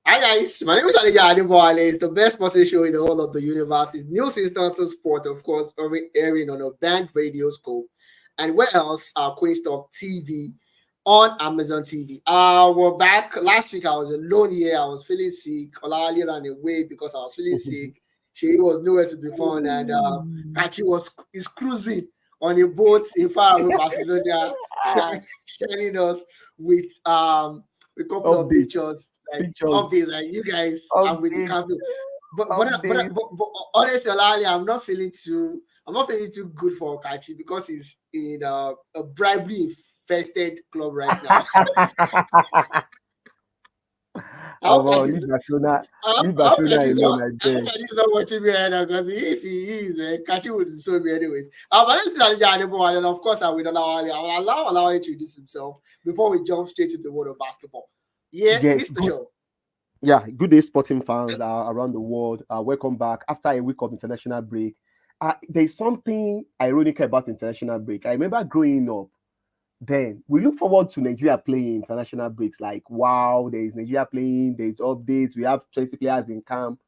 Hi guys, my name is Adija Adibwale. It's the best sporting show in the whole of the universe. It's news instant sport, of course, airing on a band radio scope. And where else? Queen Stock TV on Amazon TV. We're back. Last week I was alone here. I was feeling sick. Olali ran away because I was feeling sick. She was nowhere to be found, and Kachi is cruising on a boat in far away Barcelona, shining us with a couple of Updates, pictures, like pictures, updates, like you guys. I'm with the updates, cafe. updates. But honestly, Olali, I'm not feeling too good for Kachi because he's in a bribery infested club right now. I hope Oh, Kachi's leave Barcelona, I leave hope Barcelona Kachi's alone, not I I hope beg. Kachi's not watching me right now, because if he is, man, Kachi would disown me anyways. But let's see that and of course I will allow him to introduce himself before we jump straight to the world of basketball. Yeah, Yes, Mr. good. Show. Yeah, good day, sporting fans around the world. Welcome back after a week of international break. There's something ironic about international break. I remember growing up. Then we look forward to Nigeria playing international breaks. Like, wow, there is Nigeria playing. There's updates. We have 20 players in camp.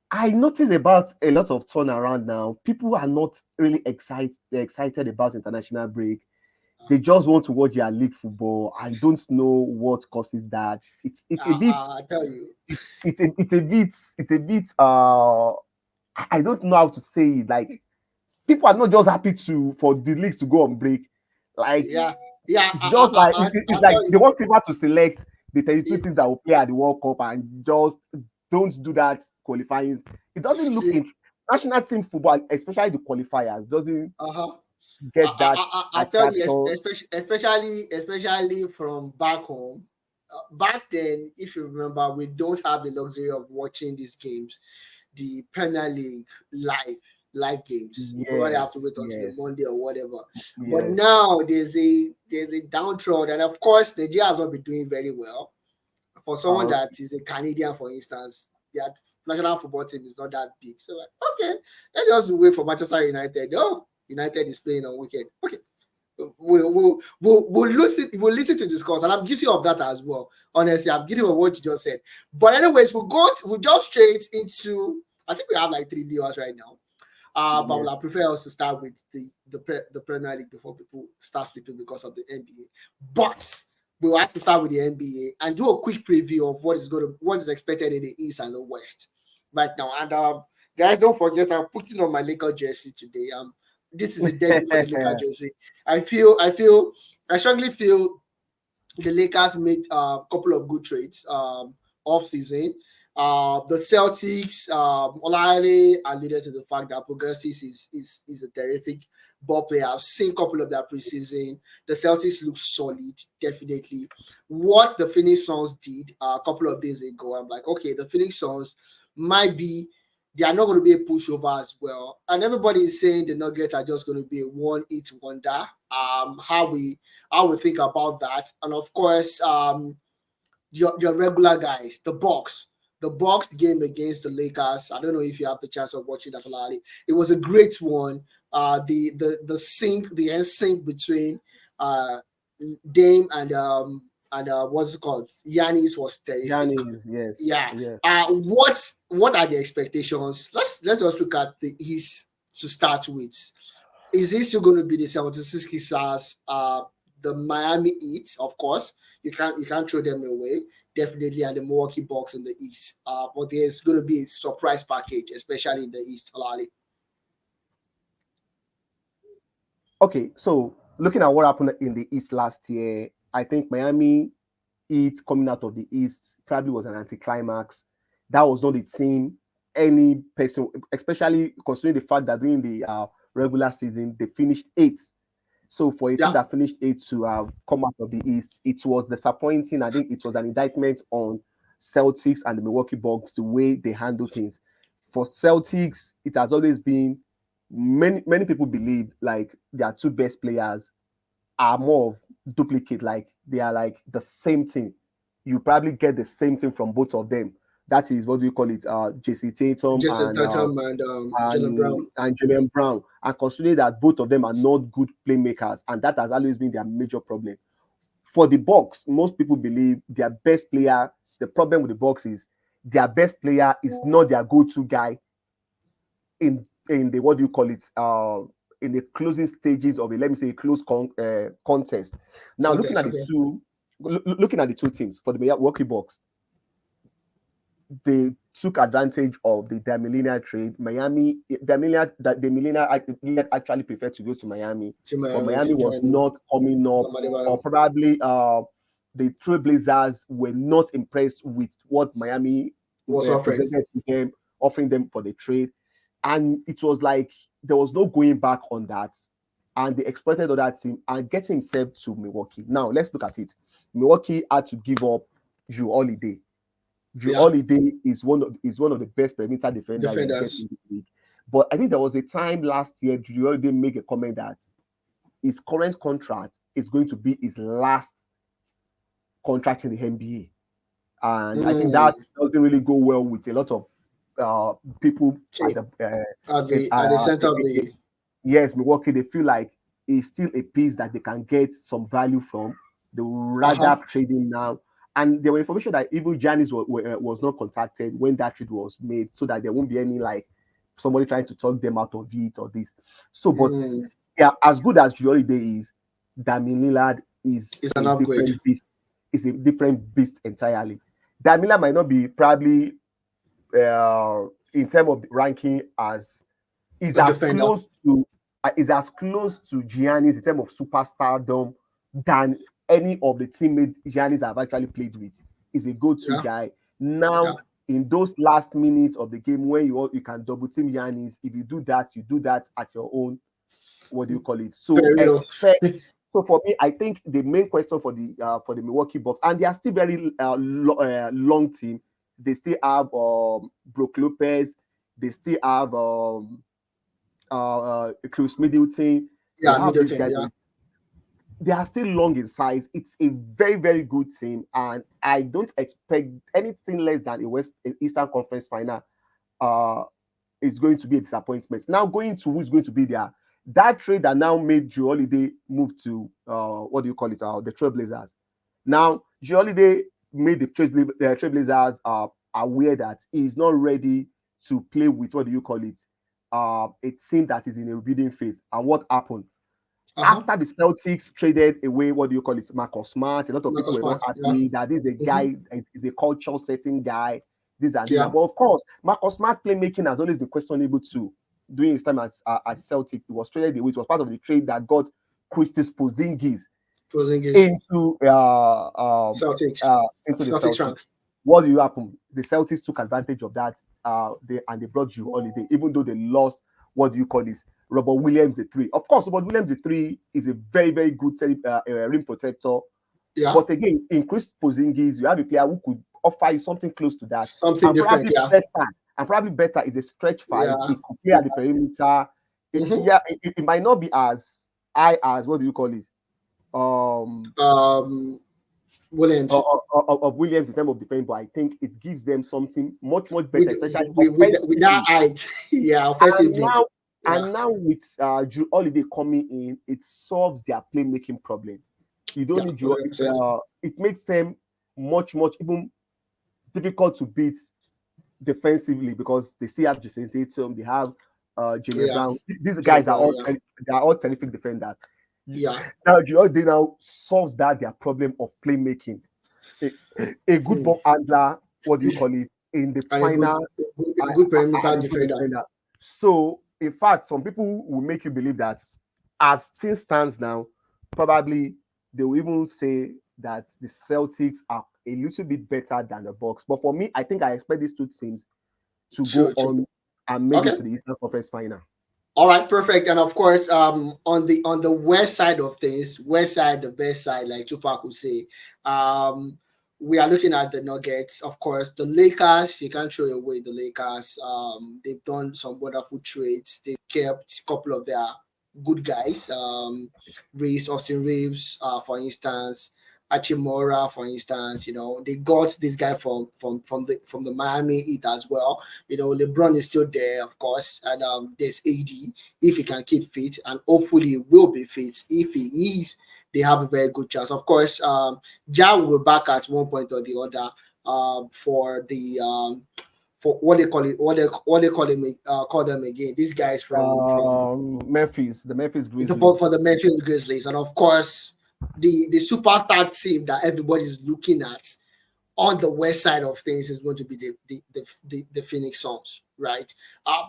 I noticed about a lot of turnaround now. People are not really excited about international break. They just want to watch their league football. I don't know what causes that. It's a bit I tell you. it's a bit I don't know how to say it. Like, people are not just happy to for the leagues to go on break. Like, Yeah, yeah, it's just like it's I'll like tell they you. want FIFA to select the 32 Yeah, teams that will play at the World Cup and just don't do that qualifying. It doesn't look see, in national team football, especially the qualifiers, doesn't uh-huh. get that I'll tell you, attraction. especially from back home. Back then, if you remember, we don't have the luxury of watching these games, the Premier League live games. You probably have to Yes, wait until the yes, Monday or whatever. But yes. now there's a downtrodden, and of course, Nigeria has not been doing very well. For someone Uh, that is a Canadian, for instance, their national football team is not that big. So like, okay, let's just wait for Manchester United. Oh, United is playing on weekend. Okay, we'll listen to discuss, and I'm guilty of that as well. Honestly, I'm guilty of what you just said. But anyways, we'll jump straight into. I think we have like 3 viewers right now. But yes. I prefer us to start with the Premier League before people start sleeping because of the NBA. But we'll have to start with the NBA and do a quick preview of what is expected in the East and the West right now. And guys, don't forget I'm putting on my Lakers jersey today. This is the debut for the Lakers jersey. I strongly feel the Lakers made a couple of good trades off season. The Celtics, Olave alluded to the fact that Progressis is a terrific ball player. I've seen a couple of that preseason. The Celtics look solid, definitely. What the Phoenix Suns did a couple of days ago, I'm like, okay, the Phoenix Suns might be they are not going to be a pushover as well. And everybody is saying the Nuggets are just going to be a one-hit wonder. How we think about that, and of course, your regular guys, the Bucks game against the Lakers. I don't know if you have the chance of watching that, Olali. It was a great one. The end sync between uh Dame and what's it called? Yanis was terrific. Giannis, yes, Yeah. yeah. What are the expectations? Let's just look at the East to start with. Is this still going to be the 76ers, the Miami Heat? Of course, you can't throw them away, definitely, and the Milwaukee Bucks in the East. But there's going to be a surprise package, especially in the East, Olali. Okay, so looking at what happened in the East last year, I think Miami Heat coming out of the East probably was an anticlimax. That was not the team any person, especially considering the fact that during the regular season they finished eighth. So for a team Yeah. that finished eighth to come out of the East, it was disappointing. I think it was an indictment on Celtics and the Milwaukee Bucks the way they handle things. For Celtics, it has always been many people believe like their two best players are more of duplicate, like they are like the same thing. You probably get the same thing from both of them. That is what do you call it? JC Tatum Jason Tatum and Jalen Brown. and Jalen Brown. And considering that both of them are not good playmakers, and that has always been their major problem. For the Bucks, most people believe their best player the problem with the Bucks is their best player is not their go-to guy in the what do you call it? In the closing stages of a, let me say, a close contest. Now, Context, okay. looking at the two teams for the Milwaukee Bucks, they took advantage of the Damilina trade. Damilina actually preferred to go to Miami, To but Miami Miami to was join not coming up, or Adebayo. probably the Trailblazers were not impressed with what Miami Was offering. presented to them, offering them for the trade, and it was like there was no going back on that, and they exploited other team and getting himself to Milwaukee. Now let's look at it. Milwaukee had to give up Drew Holiday. Drew Yeah, Holiday is one of the best perimeter defender you will get defenders. in the league. But I think there was a time last year Drew Holiday made a comment that his current contract is going to be his last contract in the NBA, and I think that Mm. doesn't really go well with a lot of people at Okay. the At the center of in- the yes, Milwaukee. They feel like it's still a piece that they can get some value from. They would uh-huh. rather trade him now. And there were information that even Giannis was not contacted when that trade was made, so that there won't be any like somebody trying to talk them out of it or this. So, but Mm. yeah, as good as Drew Holiday is, Damian Lillard is It's a an upgrade. different beast. Is a different beast entirely. Damian Lillard might not be probably in terms of ranking as is A as defender. close to Giannis in terms of superstardom than any of the teammates Giannis have actually played with. Is a go-to Yeah, guy. yeah. Now, in those last minutes of the game when you can double team Giannis, if you do that at your own, what do you call it? So Very low. expect. So for me, I think the main question for the Milwaukee Bucks, and they are still very long team. They still have Brook Lopez. They still have Chris Middleton. They Yeah, have these Middleton. guys. Yeah. They are still long in size. It's a very, very good team, and I don't expect anything less than a Eastern Conference final. Uh, is going to be a disappointment. Now going to who's going to be there. That trade that now made Joe Holiday move to what do you call it? The Trailblazers. Now Joe Holiday made the Trailblazers aware that he is not ready to play with what do you call it? A team that is in a rebuilding phase. And what happened? Uh-huh. After the Celtics traded away, what do you call it, Marcus Smart, a lot of people Marcus were not Smart. Yeah. happy that this is a Mm-hmm. guy, is a culture setting guy, this and this. Yeah. But of course, Marcus Smart playmaking has always been questionable too. During his time at Celtic, he was traded away. It was part of the trade that got Christos Porzingis Porzingis. into Celtics. into the Celtics Celtics. rank. What do you happen? The Celtics took advantage of that. They brought you Holiday, even though they lost. What do you call this? Robert Williams the three. Of course, Robert Williams the three is a very very good rim protector. Yeah. But again, in Chris Porzingis, you have a player who could offer you something close to that, Something and different. probably Yeah. better. And probably better is a stretch five. Yeah. He could play at the perimeter. Mm-hmm. It might not be as high as what do you call it? Um, Williams. of Williams in terms of defense, but I think it gives them something much better, With especially with that offensively. height. Yeah, And offensively. now, Yeah. with Drew Holiday coming in, it solves their playmaking problem. You don't Yeah. need Drew. 100%. It makes them much even difficult to beat defensively because they still have Jason Tatum, they have Jalen Yeah. Brown. These Jay guys Brown. Yeah. they are all terrific defenders. Yeah. Now Drew Holiday now solves their problem of playmaking. A, a good Mm. ball handler, what do you call it, in the And final, a good perimeter and a good defender. defender. So, in fact, some people will make you believe that as things stands now, probably they will even say that the Celtics are a little bit better than the Bucks. But for me, I think I expect these two teams to go To on and make it okay. to the Eastern Conference final. All right, perfect. And of course, on the west side of things, west side, the best side, like Tupac would say, we are looking at the Nuggets. Of course, the Lakers, you can't throw away the Lakers. They've done some wonderful trades. They've kept a couple of their good guys. Austin Reeves, for instance, Achimura, for instance. They got this guy from the Miami Heat as well. LeBron is still there, of course, and there's AD if he can keep fit, and hopefully will be fit. If he is, they have a very good chance. Of course, Ja will be back at one point or the other for the for what they call it, what they call them again. These guys from Memphis, the Memphis for Grizzlies. the Memphis Grizzlies, and of course the superstar team that everybody's looking at on the west side of things is going to be the Phoenix Suns, right?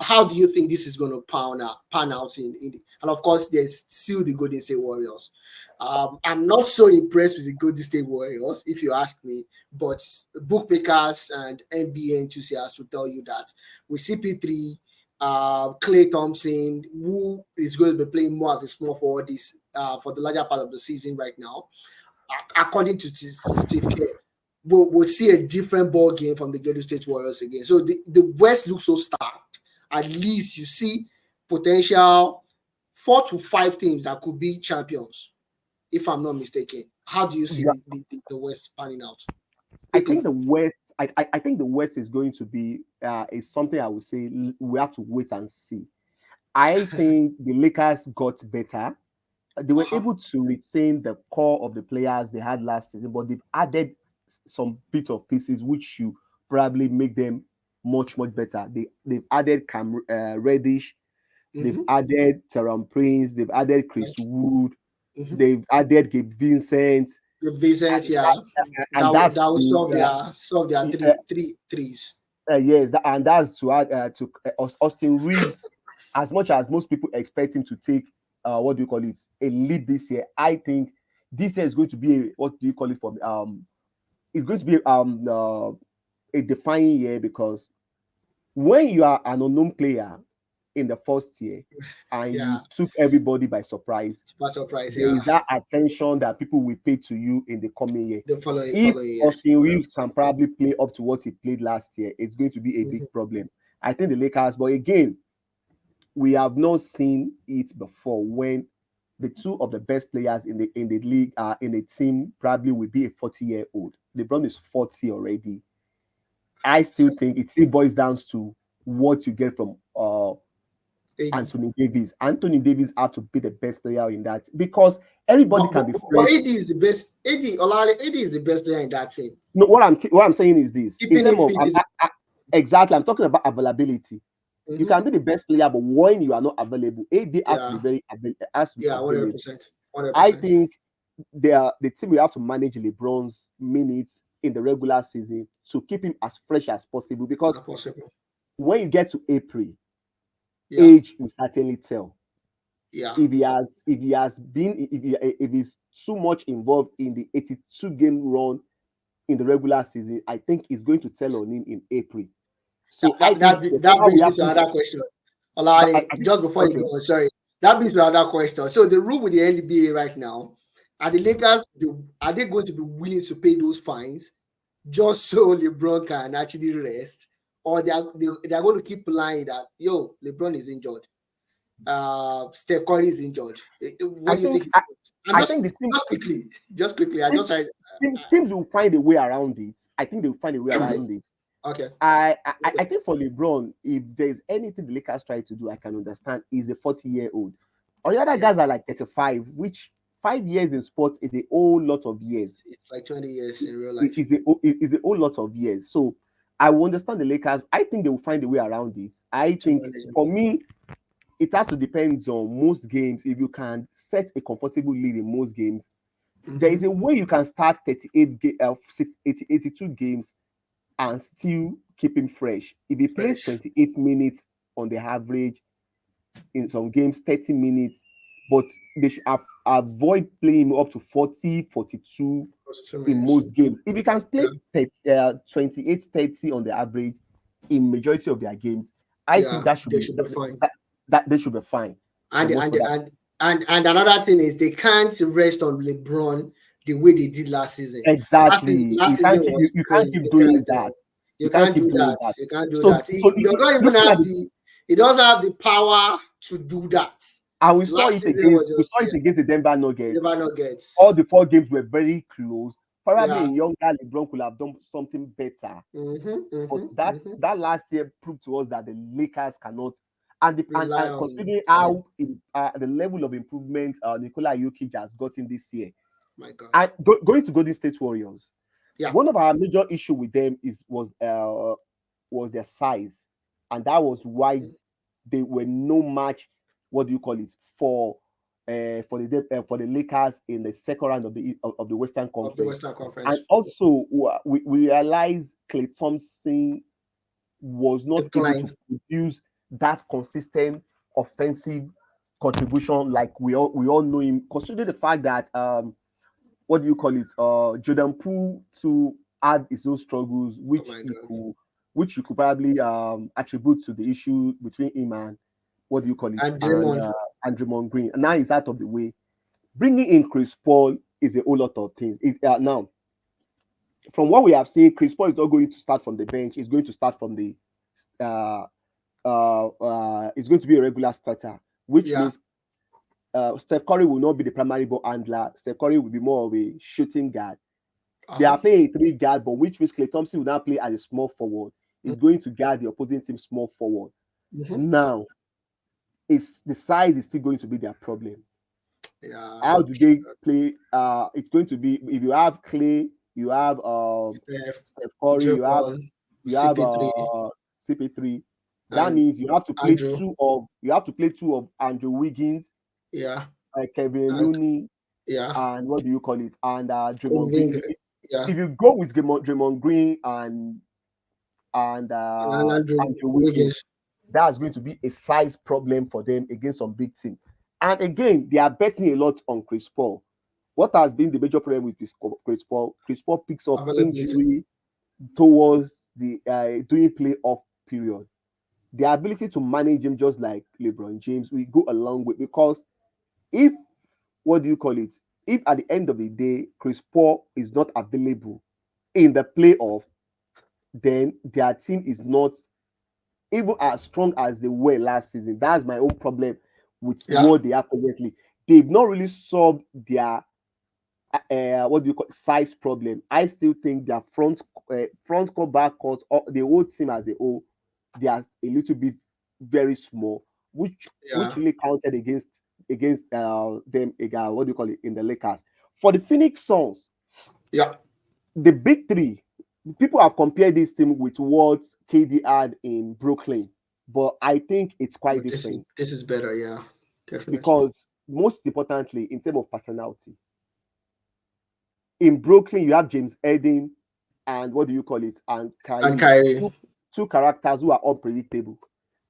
How do you think this is going to pan out and of course there's still the Golden State Warriors. I'm not so impressed with the Golden State Warriors, if you ask me, but bookmakers and NBA enthusiasts will tell you that with CP3, Clay Thompson, who is going to be playing more as a small forward this for the larger part of the season right now, according to Steve Kerr, we'll see a different ball game from the Golden State Warriors again. So the West looks so stacked. At least you see potential 4 to 5 teams that could be champions, if I'm not mistaken. How do you see Yeah. the West panning out? I think the West. I think the West is going to be is something I would say we have to wait and see. I think the Lakers got better. They were able to retain the core of the players they had last season, but they've added some bit of pieces which you probably make them much better. They've added Reddish, they've added Teron Prince, they've added Chris Wood, they've added Gabe Vincent. Vincent, yeah, And that's that will to, solve their three threes. yes, and that's to add to Austin Reeves. As much as most people expect him to take what do you call it, a lead this year, I think this year is going to be what do you call it for it's going to be a defining year, because when you are an unknown player in the first year and Yeah, you took everybody by surprise, surprise, there yeah. is that attention that people will pay to you in the coming year. The following If year. Austin Reeves can probably play up to what he played last year, it's going to be a big problem. I think the Lakers, but again, we have not seen it before when the two of the best players in the league are in a team probably will be a 40-year-old. LeBron is 40 already. I still think it still boils down to what you get from Anthony Davis. Anthony Davis had to be the best player in that, because everybody can be fresh. But AD is the best. AD is the best player in that team. No, what I'm saying is this: in terms of exactly, I'm talking about availability. You can be the best player, but when you are not available, AD has to be very available. 100%. I think the team will have to manage LeBron's minutes in the regular season to keep him as fresh as possible, because when you get to April, age will certainly tell. Yeah. If he's too much involved in the 82 game run in the regular season, I think it's going to tell on him in April. So that brings me to another question. Just before you go, sorry, that brings me to another question. So the rule with the NBA right now, are the Lakers are they going to be willing to pay those fines just so LeBron can actually rest, or they are going to keep lying that LeBron is injured, Steph Curry is injured? What do you think? I think the team just quickly. I just try. Teams will find a way around it. I think they will find a way around it. Okay. I think for LeBron, if there's anything the Lakers try to do, I can understand. He's a 40-year-old. All the other guys are like 35, which 5 years in sports is a whole lot of years. It's like 20 years in real life. It's a whole lot of years. So I will understand the Lakers. I think they will find a way around it. I think for me, it has to depend on most games. If you can set a comfortable lead in most games, there is a way you can start 82 games and still keep him fresh. If he plays 28 minutes on the average, in some games 30 minutes, but they should avoid playing him up to 40, 42 in most games. If you can play 28, 30 on the average in majority of their games, I think that should be fine. That they should be fine. And another thing is they can't rest on LeBron the way they did last season. Exactly. You can't keep doing that. You can't do that. You can't do that. He doesn't have the power to do that. And we saw it against the Denver Nuggets. All the 4 games were very close. Probably a younger LeBron could have done something better. But that last year proved to us that the Lakers cannot Rely and on. considering how the level of improvement Nikola Jokic has gotten this year, My God. and going to Golden State Warriors, Yeah. one of our major issue with them was their size, and that was why they were no match. What do you call it for the Lakers in the second round of the Western Of the Conference, Western and Conference. also we realized Klay Thompson was not able to Decline. produce that consistent offensive contribution like we all know him, considering the fact that what do you call it? Jordan Poole to add his own struggles, Oh my God. which you could probably attribute to the issue between him and what do you call it, And and Draymond. Draymond Green. And now he's out of the way. Bringing in Chris Paul is a whole lot of things. Now, from what we have seen, Chris Paul is not going to start from the bench. He's going to start from the uh, it's going to be a regular starter, which Yeah. means Steph Curry will not be the primary ball handler. Steph Curry will be more of a shooting guard. They Uh-huh. are playing a three guard, but which means Klay Thompson will now play as a small forward. He's going to guard the opposing team small forward. Mm-hmm. Now, it's the size is still going to be their problem. Yeah. How do they play? It's going to be if you have Clay, you have Steph, Steph Curry, Draymond, you have CP3, CP3. That and means Andrew. you have to play two of Andrew Wiggins, Yeah. Kevin And Looney, yeah. and what do you call it? And Draymond Green. Irving. Yeah. If you go with Draymond Green and And Andrew Andrew Wiggins, Wiggins. that's going to be a size problem for them against some big team. And again, they are betting a lot on Chris Paul. What has been the major problem with Chris Paul? Chris Paul picks up Availability. injury towards the during playoff period. The ability to manage him just like LeBron James, we go along with, because if what do you call it? If at the end of the day Chris Paul is not available in the playoff, then their team is not even as strong as they were last season. That's my own problem with Yeah. what they are currently. They've not really solved their what do you call size problem. I still think their front court, back court, or the whole team as a whole, they are a little bit very small, which Yeah. really counted against them. What do you call it in the Lakers? For the Phoenix Suns, Yeah. the big three, people have compared this team with what KD had in Brooklyn, but I think it's quite But different this is better. Yeah. Definitely. because most importantly, in terms of personality, in Brooklyn you have James Harden and what do you call it, and And Kyrie, Kyrie. two characters who are unpredictable.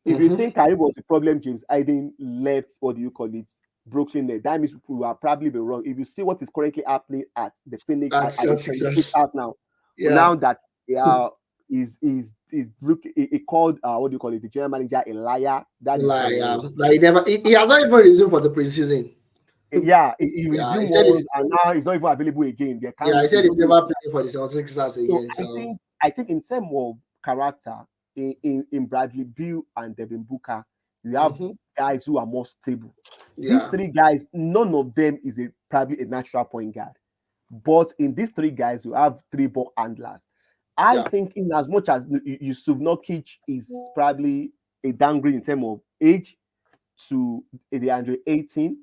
If you Mm-hmm. think Kyrie was the problem, James Harden left what do you call it Brooklyn, that means we are probably be wrong. If you see what is currently happening at the Phoenix And at the Celtics. Sixers now, Yeah. that is Brook he called what do you call it, the general manager a liar. That is Like, yeah. the Like he has not even resumed for the preseason. yeah, he Yeah. He resumed said once it's and now he's not even available again. They can't yeah, he wait. He's said he's not going. never playing for the Celtics So again. So I think in terms of character, in Bradley Beal and Devin Booker, you have mm-hmm. guys who are more stable. These Yeah. three guys, none of them is probably a natural point guard. But in these three guys, you have three ball handlers. I Yeah. think in as much as Yusuf Nurkic is probably a downgrade in terms of age to the Andre 18,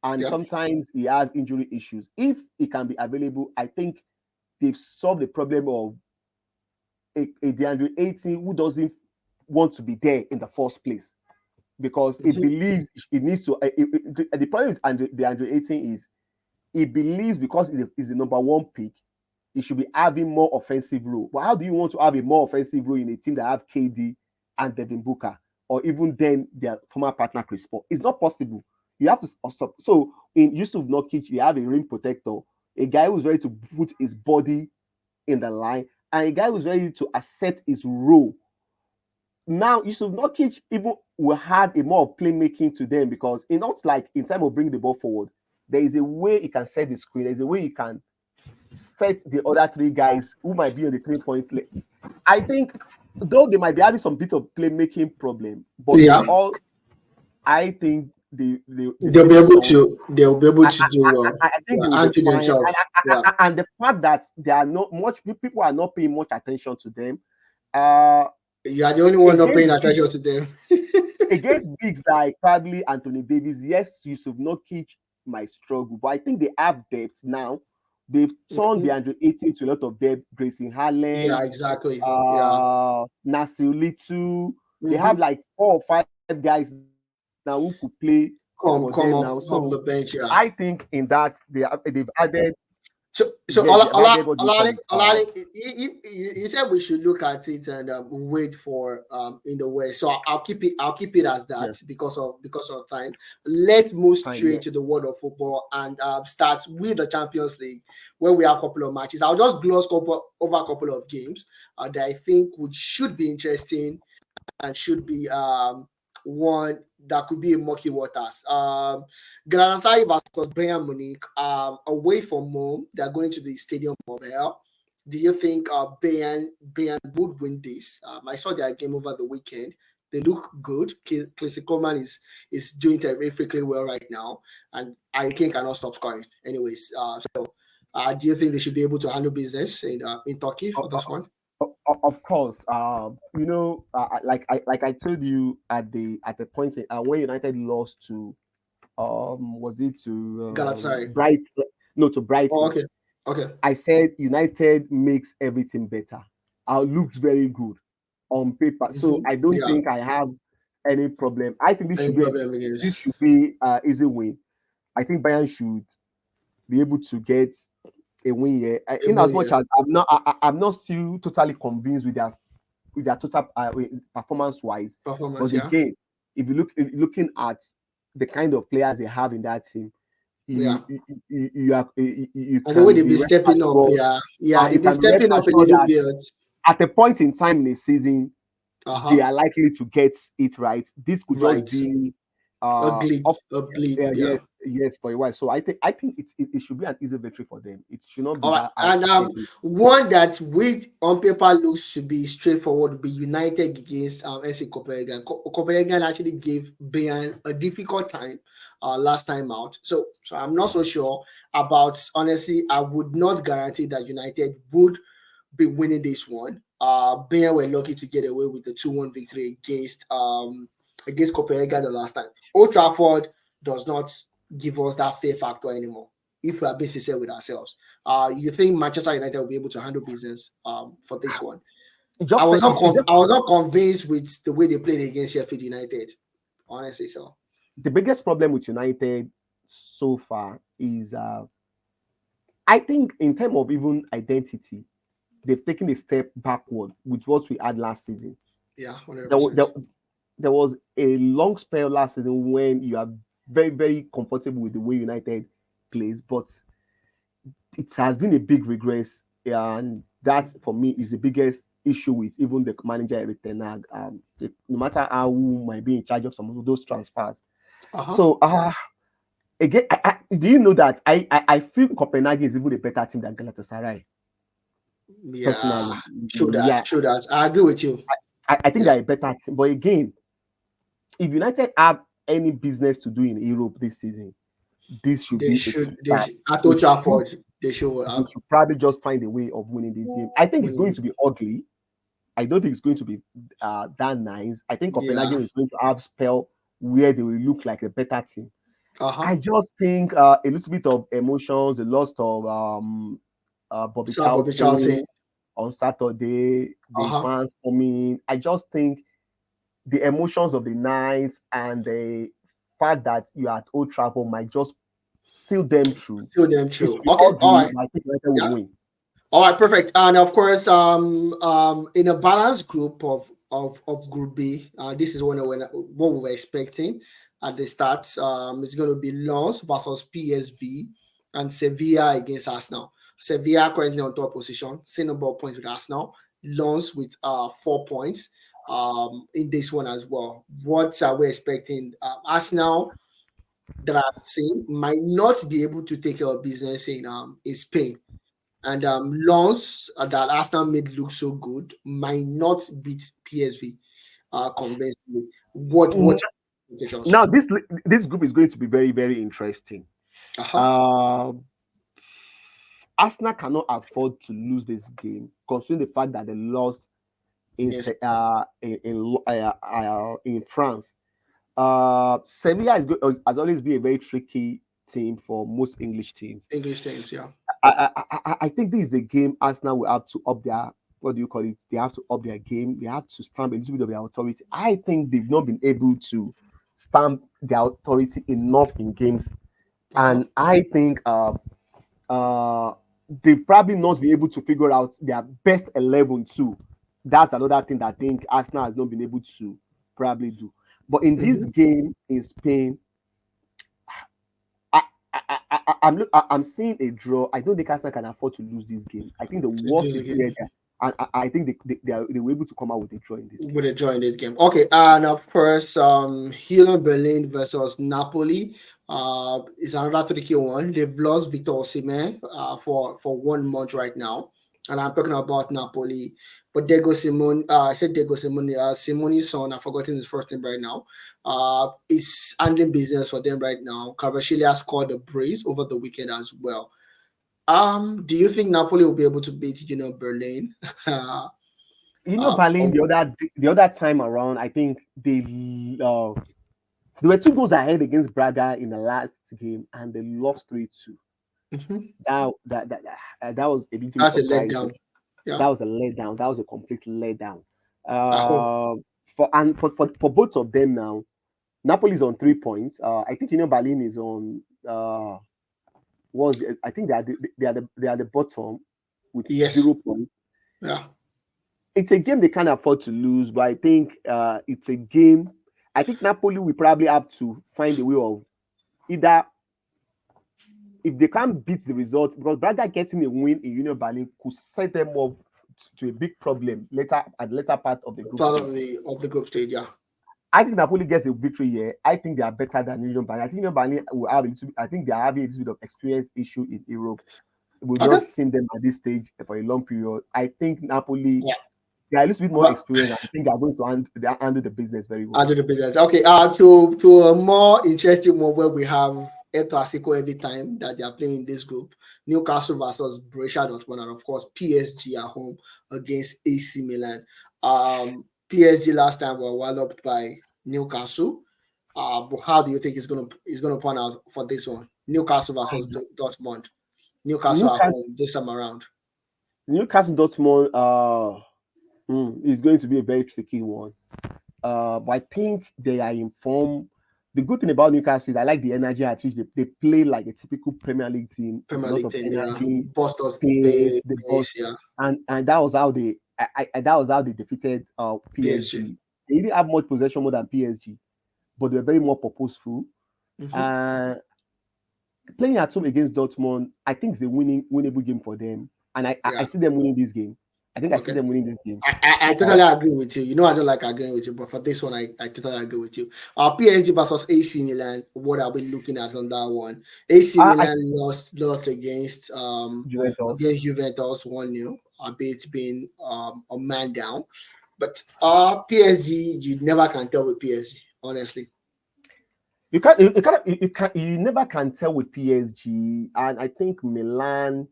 and Yeah. sometimes he has injury issues. If he can be available, I think they've solved the problem of a DeAndre 18 who doesn't want to be there in the first place because he Mm-hmm. believes he needs to. The problem with DeAndre 18 is he believes because he's the number one pick, he should be having more offensive role. But how do you want to have a more offensive role in a team that have KD and Devin Booker, or even then their former partner Chris Paul? It's not possible. You have to stop. So in Yusuf Nurkic, they have a rim protector, a guy who's ready to put his body in the line, and a guy who's ready to accept his role. Now, Yusuf Nurkic even will have a more of playmaking to them because it's not like in time of bringing the ball forward, there is a way he can set the screen. There's a way he can set the other three guys who might be on the 3 point. I think, though they might be having some bit of playmaking problem, but in Yeah. all, I think the They'll be Phoenix able Suns, to do well. I think Yeah. they will be And to fine. themselves. Yeah. And the fact that there are not much people are not paying much attention to them. Uh, You are the only one not paying against attention this to them. against bigs like probably Anthony Davis, yes, Yusuf Nurkic might struggle, but I think they have depth now. They've turned the Mhm. under 18 to a lot of depth. Grayson Yeah, Harlem, exactly. Yeah. Nasir Little. They have Hmm. like 4 or 5 guys now who could play for them now. Come So off from the I bench. Yeah. think in that they've added, So yes, they've added, what do you call it? Olale, you said we should look at it and wait for in the way. So I'll keep it as that Yes, because of time. Let's move time, straight to yes. the world of football and start with the Champions League where we have a couple of matches. I'll just over a couple of games that I think would should be interesting and should be one that could be in murky waters. Galatasaray versus Bayern Munich, away from home, they're going to the Stadium of Hell. Do you think Bayern would win this? I saw their game over the weekend. They look good. Klose Coman is doing terrifically well right now, and Harry Kane cannot stop scoring. Anyways, do you think they should be able to handle business in Turkey O- for this o- one? of course, like I told you at the point when United lost to was it to Galatasaray. Bright no to Oh, Brighton. okay, okay. I said United makes everything better. Looks very good on paper. So I don't Yeah, think I have any problem. I think any problem against this should be easy win. I think Bayern should be able to get a win here. In as Emo much here as I'm not still totally convinced with their total performance wise, performance, but yeah, again, if you're looking at the kind of players they have in that team, yeah. you And the way can they've be been rest stepping up, assured, yeah, yeah, you they've been can be rest stepping up a assured little that bit. at a point in time in the season, Uh they huh. are likely to get it right. This could just Right. be A glitch, off. a bleep, yeah. Yes, for a while. So I think it should be an easy victory for them. It should not be All right, that hard and to get it. one that with on paper looks to be straightforward would be United against FC Copenhagen. Copenhagen actually gave Bayern a difficult time last time out, so I'm not so sure about. Honestly, I would not guarantee that United would be winning this one. Bayern were lucky to get away with the 2-1 victory against Copenhagen the last time. Old Trafford does not give us that fear factor anymore. If we are being sincere with ourselves, you think Manchester United will be able to handle business for this one? It just I was not convinced with the way they played against Sheffield United. Honestly, so the biggest problem with United so far is I think in terms of even identity, they've taken a step backward with what we had last season. yeah, There, wa- 100%. there, there was a long spell last season when you are very, very comfortable with the way United plays, but it has been a big regress, and that for me is the biggest issue with even the manager Eric Ten Hag. No matter how who might be in charge of some of those transfers. Uh huh. So again, do you know that I feel Copenhagen is even a better team than Galatasaray Yeah, personally. true that. Yeah, True that. I agree with you. I think Yeah, they're a better team. But again, if United have any business to do in Europe this season, this should be a kickstart. at They Old should Trafford they should they should probably just find a way of winning this game. I think it's going winning. to be ugly. I don't think it's going to be that nice. I think Yeah. Copenhagen is going to have spell where they will look like a better team. Uh huh. I just think a little bit of emotions, the loss of Bobby Sir Bobby Charlton Charlton. on Saturday, Uh the huh. fans coming. I just think the emotions of the night and the fact that you are at Old Trafford might just seal them through. Fill them It through. should be Okay. All ugly, right. but I think United will Yeah. win. All right. Perfect. And of course, in a balanced group of Group B, this is what we were expecting at the start. It's going to be Lens versus PSV and Sevilla against Arsenal. Sevilla currently on top position, same number of points with Arsenal. Lens with 4 points in this one as well. What are we expecting? Arsenal that I've seen might not be able to take care of business in Spain. And Lens that Arsenal made look so good might not beat PSV convincingly. What Mm, implications? Now this group is going to be very very interesting. Uh-huh. Uh, Arsenal cannot afford to lose this game, considering the fact that they lost Yes. in France. Sevilla has always been a very tricky team for most English teams. English teams, yeah. I think this is a game Arsenal will have to up their, what do you call it? They have to up their game. They have to stamp a little bit of their authority. I think they've not been able to stamp their authority enough in games, Uh-huh. and I think uh they probably not be able to figure out their best 11 too. That's another thing that I think Arsenal has not been able to probably do. But in this Mm-hmm. game in Spain, I'm seeing a draw. I don't think Arsenal can afford to lose this game. I think the To do worst the is game. clear there, and I think they were able to come out with a draw in this With game. a draw in this game. Okay, and of course, Union Berlin versus Napoli. Is another tricky one. They've lost Victor Osimhen for 1 month right now, and I'm talking about Napoli. But Diego Simone, I said Diego Simone, Simone's son. I've forgotten his first name right now. Is handling business for them right now. Cavachili scored a brace over the weekend as well. Do you think Napoli will be able to beat Union Berlin? Berlin Oh, the other time around, I think they were 2 goals ahead against Braga in the last game, and they lost 3-2. mhm. That was a little bit That's a surprising. letdown. Yeah, That was a letdown. That was a complete letdown. at home. Uh, for both of them now, Napoli is on 3 points. I think Berlin is on I think they are the bottom with Yes. 0 points. Yeah. It's a game they can't afford to lose, but I think it's a game. I think Napoli will probably have to find a way of either, if they can't beat the result, because Braga getting a win in Union Berlin could set them up to a big problem later at the later part of the group Part stage. of the group stage. Yeah. I think Napoli gets a victory here. I think they are better than Union Berlin. I think Union Berlin will have a little bit, I think they are having a little bit of experience issue in Europe. We've not Okay. seen them at this stage for a long period. I think Napoli, Yeah. they are a little bit more But experienced. I think they are going to handle the business very I'll well. do the business. Okay. To a more interesting one where we have El Clasico every time that they are playing in this group. Newcastle versus Borussia Dortmund, and of course PSG at home against AC Milan. PSG last time were walloped by Newcastle. But how do you think it's gonna pan out for this one? Newcastle versus Dortmund. Newcastle at Newcastle, home this time around. Newcastle Dortmund is going to be a very tricky one. But I think they are in form. The good thing about Newcastle is I like the energy at which they play like a typical Premier League team with a Premier lot League of team, yeah. energy, Bust us pace, the boss, pace, yeah. and that was how that was how they defeated PSG. PSG. They didn't have much possession more than PSG, but they were very more purposeful. Hmm. Uh, Playing at home against Dortmund, I think it's a winnable game for them, and I Yeah. see them winning this game. I think I see Okay. them winning this game. I Uh, totally agree with you. You know I don't like agreeing with you, but for this one, I totally agree with you. PSG versus AC Milan. What are we looking at on that one? AC I Milan lost against Juventus. Juventus 1-0. Albeit being a man down, but PSG, you never can tell with PSG, honestly. You never can tell with PSG, and I think Milan.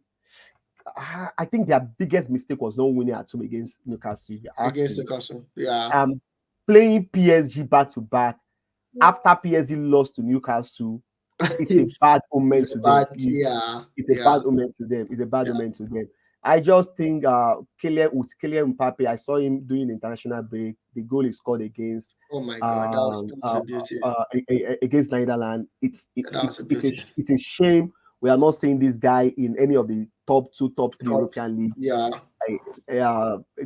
I think their biggest mistake was not winning at home against Newcastle. If you ask Against the me, Newcastle. Yeah. playing PSG back to back after PSG lost to Newcastle, it's a it's bad it's omen a to them. bad, yeah, It's a yeah, bad omen to them. It's a bad yeah. omen to them. I just think Kylian Mbappe, I saw him doing international break. The goal he scored against Oh my god, that's a beauty. against Netherlands. It's it, That was it's a it's a beauty. it's a shame we are not seeing this guy in any of the top two, top three Top, European leagues, yeah.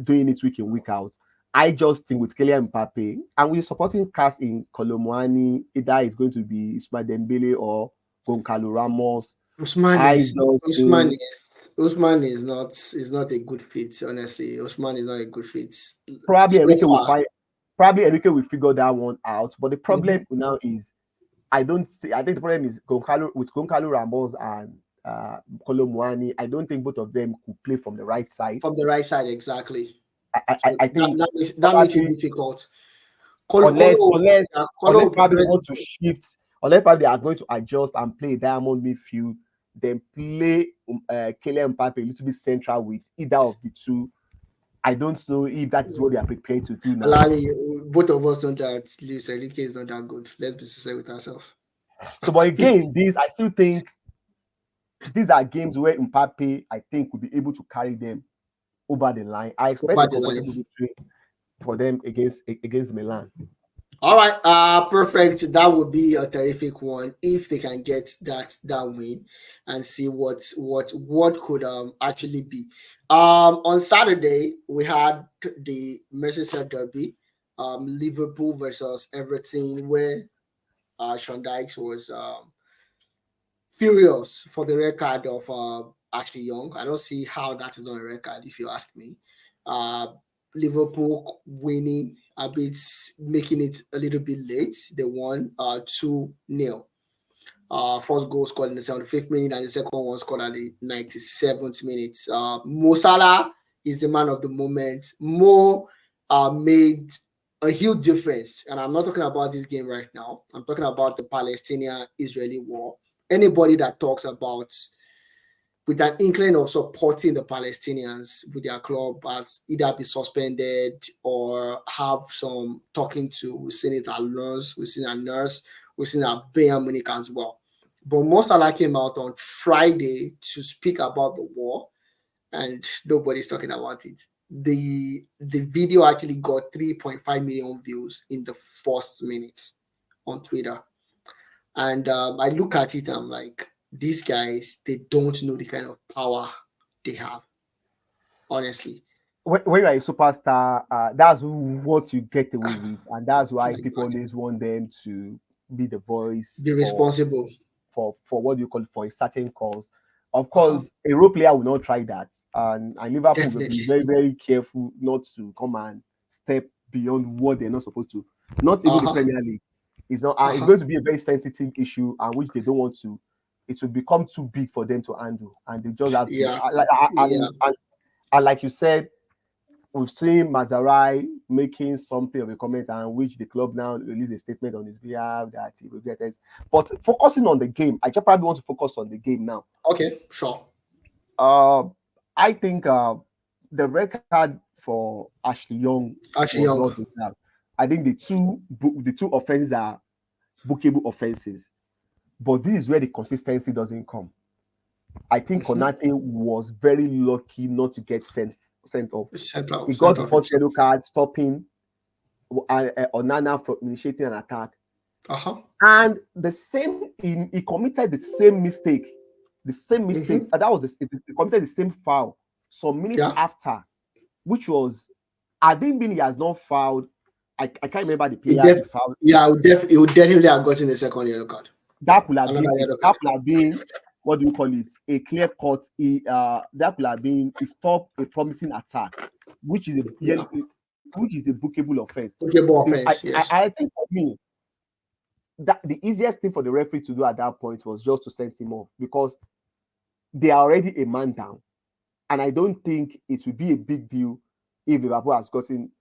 doing it week in week out. I just think with Kylian Mbappe and we're supporting cast in Colomwani, either it's going to be Ismail Dembele or Goncalo Ramos. Usman I is just Usman think is Usman is not a good fit. Honestly, Usman is not a good fit probably so Enrique will far. find probably Enrique will figure that one out. But the Mhm. problem now is I think the problem is Goncalo Ramos and Colomwani. I don't think both of them could play from the right side. From the right side, exactly. So I that think that makes it probably difficult. unless Colo, unless yeah, Colo unless will be probably they great. want to shift, unless probably they are going to adjust and play diamond midfield, then play Kylian Mbappe a little bit central with either of the two. I don't know if that is what they are prepared to do now. Lally, both of us know that Luis Enrique is not that good. Let's be sincere with ourselves. So, but again, these I still think these are games where Mbappe, I think, will be able to carry them over the line. I expect Over a the comfortable line. victory for them against Milan. All right, perfect. That would be a terrific one if they can get that win and see what could actually be. On Saturday we had the Merseyside derby, Liverpool versus Everton, where Sean Dykes was furious for the red card of Ashley Young. I don't see how that is not a red card, if you ask me. Uh, Liverpool winning a bit, making it a little bit late. They won 2-0. First goal scored in the 75th minute, and the second one scored at the 97th minute. Mo Salah is the man of the moment. Mo made a huge difference, and I'm not talking about this game right now. I'm talking about the Palestinian-Israeli war. Anybody that talks about with an inkling of supporting the Palestinians with their club as either be suspended or have some talking to. We've seen it at Nurse, we've seen it at Nurse, we've seen it at Bayern Munich as well. But Mo Salah came out on Friday to speak about the war, and nobody's talking about it. The video actually got 3.5 million views in the first minute on Twitter. And I look at it, I'm like, these guys, they don't know the kind of power they have, honestly. When you are a superstar, that's what you get away with, and that's why My people God. always want them to be the voice Be responsible. for what you call it, for a certain cause. Of Uh-huh. course, a role player will not try that, and Liverpool will be Definitely. very very careful not to come and step beyond what they're not supposed to. Not even the Uh-huh. Premier League. It's not. It's Uh-huh. going to be a very sensitive issue, and which they don't want to. It will become too big for them to handle, and they just have to. Yeah. Yeah. And like you said, we've seen Mazarai making something of a comment, and which the club now released a statement on his behalf that he regretted. But focusing on the game, I just probably want to focus on the game now. Okay, sure. Uh, I think the record for Ashley Young Actually, was young. well deserved. I think the two offenses are bookable offenses, but this is where the consistency doesn't come. I think Mm-hmm. Konate was very lucky not to get sent off. Center, He got center the of it. first yellow card, stopping Onana from initiating an attack. Uh-huh. And the same, he committed the same mistake. The same mistake. Mm-hmm. That was he committed the same foul some minutes Yeah. after, which was, I think being he has not fouled. I can't remember the It player def he fouled. yeah, it would definitely have gotten a second yellow card. That could have Another been yellow that card. could have been, what do you call it, a clear cut. That could have been, he stopped a promising attack, which is Yeah. which is a bookable offense. Okay, ball offense, yes. I think for me, that the easiest thing for the referee to do at that point was just to send him off, because they are already a man down. And I don't think it would be a big deal if Liverpool has gotten.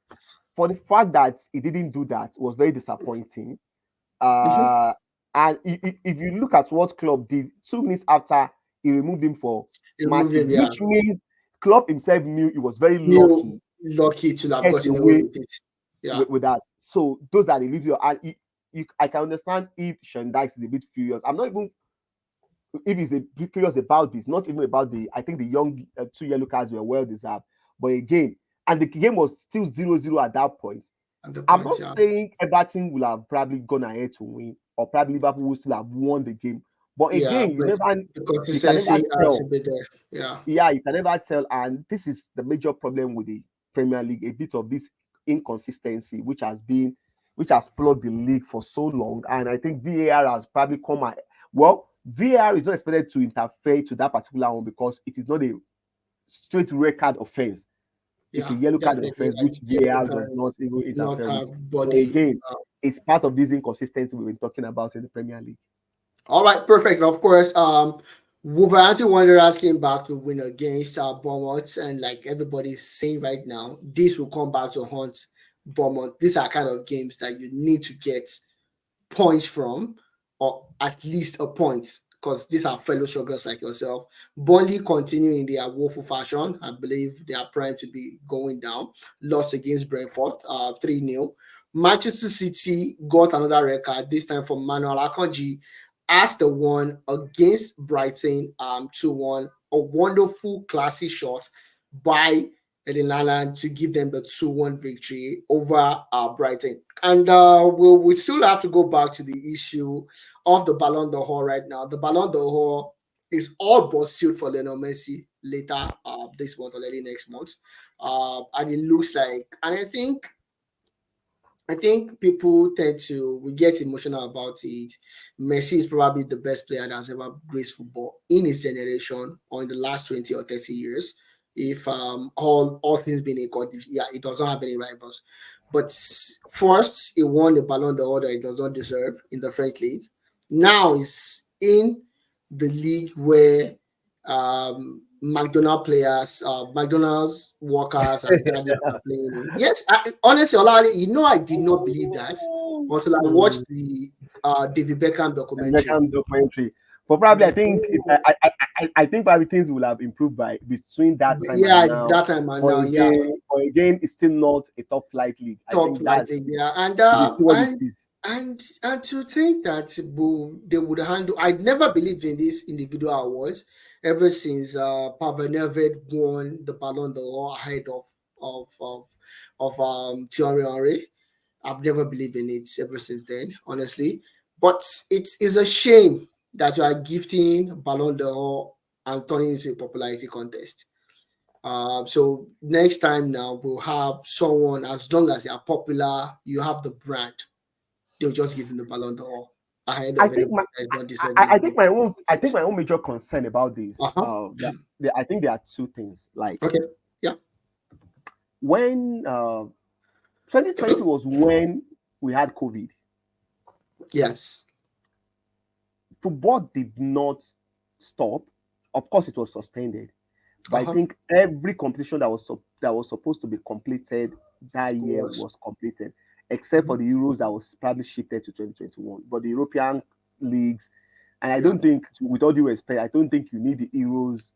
For the fact that he didn't do that was very disappointing. Mm-hmm. Uh, and if you look at what Klopp did 2 minutes after he removed him for Remove Matip, him, yeah. which means Klopp himself knew he was very New lucky lucky to have to get gotten away away with it. Yeah. with that. So those are the little, and I can understand if Sean Dykes is a bit furious. I'm not even if he's a bit furious about this, not even about I think the young two yellow cards were well deserved. But again, and the game was still 0-0 at that point. At the I'm point, not yeah. saying Everton will have probably gone ahead to win, or probably Liverpool will still have won the game. But Yeah, again, but the you can never consistency has to tell. be there. Yeah. Yeah, you can never tell. And this is the major problem with the Premier League, a bit of this inconsistency, which has plugged the league for so long. And I think VAR has probably come at, well, VAR is not expected to interfere to that particular one because it is not a straight red card offense. It's a Yeah, yellow card definitely. offense, Like which yellow VAR does card not even would not interfere with. have But body. again, it's part of this inconsistency we've been talking about in the Premier League. All right, perfect. And of course, Wolverhampton Wanderers came back to win against Bournemouth, and like everybody's saying right now, this will come back to haunt Bournemouth. These are kind of games that you need to get points from, or at least a point, because these are fellow struggles like yourself. Burnley continue in their woeful fashion. I believe they are primed to be going down. Lost against Brentford, 3-0. Manchester City got another record, this time from Manuel Akanji as the one against Brighton, 2-1. A wonderful, classy shot by Eden Haaland to give them the 2-1 victory over Brighton. And we still have to go back to the issue of the Ballon d'Or right now. The Ballon d'Or is all but sealed for Lionel Messi later this month or early next month. And it looks like, and I think people tend to we get emotional about it. Messi is probably the best player that has ever graced football in his generation or in the last 20 or 30 years. If all things being equal, yeah, it doesn't have any rivals. But first, he won the Ballon d'Or that he does not deserve in the French league. Now he's in the league where McDonald's workers and graduates are playing in. Yes, honestly, Olale, I did not believe that until I watched the David Beckham And documentary. Beckham documentary. But probably, I Like, think I think probably things will have improved by between that time and yeah, now. that time and now, yeah, But again, it's still not a top flight league. I top think flight that's thing, yeah, it is still what it is. and to think that they would handle. I'd never believed in these individual awards ever since Pavel Nedved won the Ballon d'Or ahead of Thierry Henry. I've never believed in it ever since then, honestly. But it is a shame that you are gifting Ballon d'Or and turning it into a popularity contest. So next time now we'll have someone, as long as you are popular, you have the brand, they'll just give him the Ballon d'Or ahead I of think anybody my that is not deserving of it. I think my own major concern about this Uh-huh. I think there are two things. Like Okay. Yeah. when 2020 was when we had COVID. Yes. Football did not stop. Of course, it was suspended. But I Uh-huh. think every competition that was supposed to be completed that year Was. was completed, except for Mhm. the Euros that was probably shifted to 2021. But the European leagues, and I Yeah. don't think, with all due respect, I don't think you need the Euros.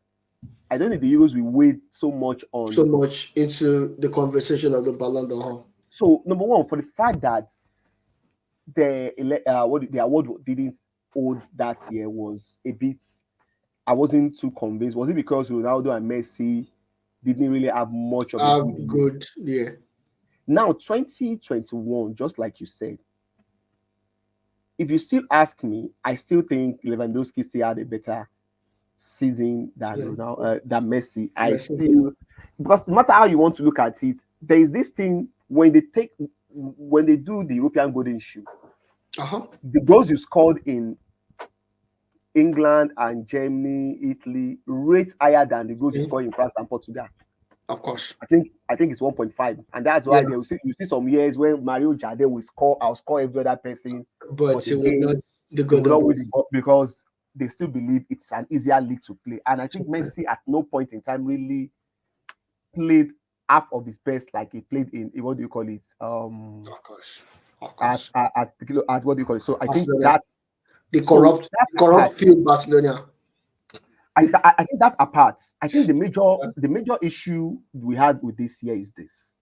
I don't think the Euros will weigh so much So on. much into the conversation of the Ballon d'Or. So number one, for the fact that the award didn't hold that year was a bit. I wasn't too convinced. Was it because Ronaldo and Messi didn't really have much of a good year? Good. Yeah. Now, 2021, just like you said, if you still ask me, I still think Lewandowski still had a better season than Yeah. Ronaldo, than Messi. I Messi. still, because no matter how you want to look at it, there is this thing when they do the European Golden Shoe, Uh-huh. the goals you scored in England and Germany, Italy rates higher than the goals you Yeah. scored in France and Portugal. Of course. I think it's 1.5, and that's Yeah. why you see some years when Mario Jade will score, I'll score every other person, but But it was again not the they will Golden not win Boot. the ball because they still believe it's an easier league to play. And I think Messi at no point in time really played half of his best like he played in what do you call it? Of course. Of At course. at what do you call it? So I think Barcelona. that so that The apart, corrupt field Barcelona. I think that apart, I think the major issue we had with this year is this.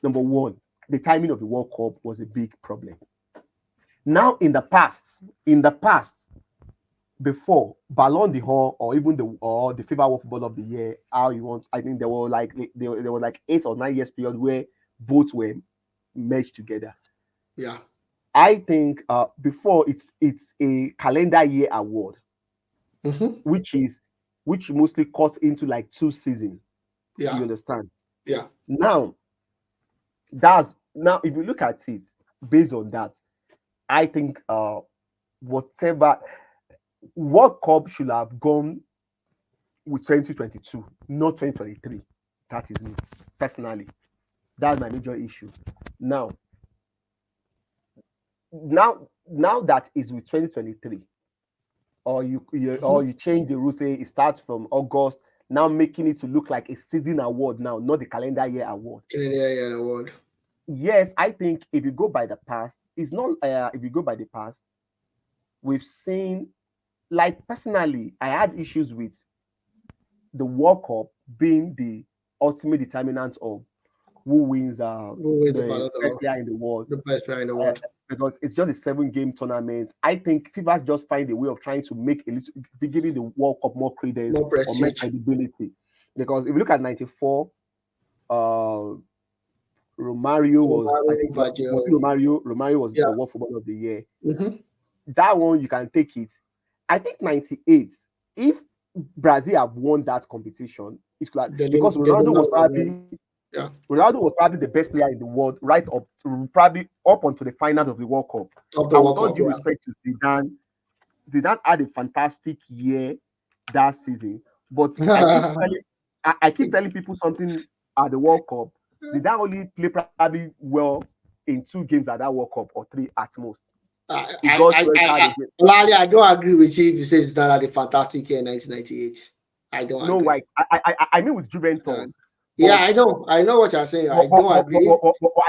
Number one, the timing of the World Cup was a big problem. Now, in the past, before Ballon d'Or or even the FIFA World Football of the Year, how you want, I think there were like 8 or 9 years period where both were merged together. Yeah. I think before it's a calendar year award, Mm-hmm. which is which mostly cut into like 2 seasons. You Yeah. understand? Yeah. Now that's now if you look at it based on that, I think whatever World Cup should have gone with 2022, not 2023. That is me personally. That's my major issue. Now, now that is with 2023, or Mm-hmm. you change the rule, say it starts from August, now making it to look like a season award now, not the calendar year award. Canadian award. Yes, I think if you go by the past, it's not if you go by the past, we've seen like personally, I had issues with the World Cup being the ultimate determinant of who wins Who is the the Ballon best d'Or? player in the world. The best player in the uh, world. because it's just a 7 game tournament. I think FIFA just find a way of trying to make a little, be giving the World Cup more credence More or more prestige. credibility. Because if you look at '94, uh, Romario was, I Romario, think, was it Baggio. Romario? Romario was Yeah. the World Footballer of the Year. Mm-hmm. That one you can take it. I think '98. If Brazil have won that competition, it's like because The Ronaldo Lima was would have won. probably Yeah. the best player in the world, right up to probably up onto the finals of the World Cup. Of the And with World all Cup, due respect to Zidane, Zidane had a fantastic year that season. But yeah. I keep telling people something at the World Cup. Zidane only played probably well in 2 games at that World Cup or 3 at most. He got red card again. Lali, I don't agree with you if you say it's not a fantastic year in 1998. I don't No, agree. like I mean with Uh, Juventus, yeah, but I know what you're saying. I don't agree.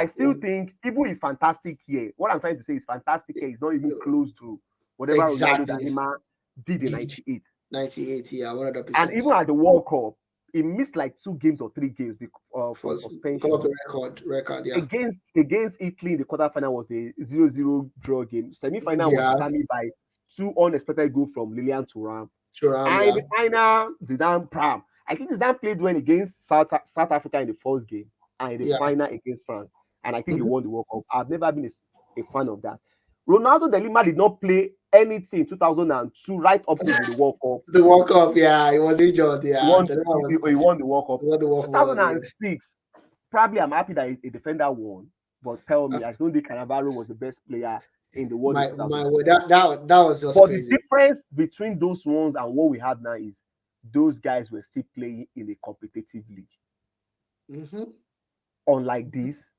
I still think even his fantastic year. What I'm trying to say is fantastic year is not even close to whatever Ronaldo da Exactly. Lima did in Did '98. 98? Yeah, And 100%. even at the World Cup, he missed like 2 games or 3 games for Because of suspension. the record, yeah. Against Italy in the quarterfinal was a 0-0 draw game. Semi-final was Yeah, determined by 2 unexpected goals from Lilian Thuram. sure, And in yeah. the final, Zidane Pram. I think Zidane played well against South Africa in the first game and in the Yeah. final against France. And I think they Mhm. won the World Cup. I've never been a fan of that. Ronaldo de Lima did not play anything in 2002 right up to the World Cup. The World Cup, yeah, it was injured, yeah. The Lima was He won the World Cup. he won the World Cup of the Year. 2006, probably I'm happy that a defender won. But tell me, I don't think Cannavaro was the best player in the world in My word, 2006. that was just But the crazy. difference between those ones and what we have now is those guys were still playing in a competitive league. Mm-hmm. Unlike this,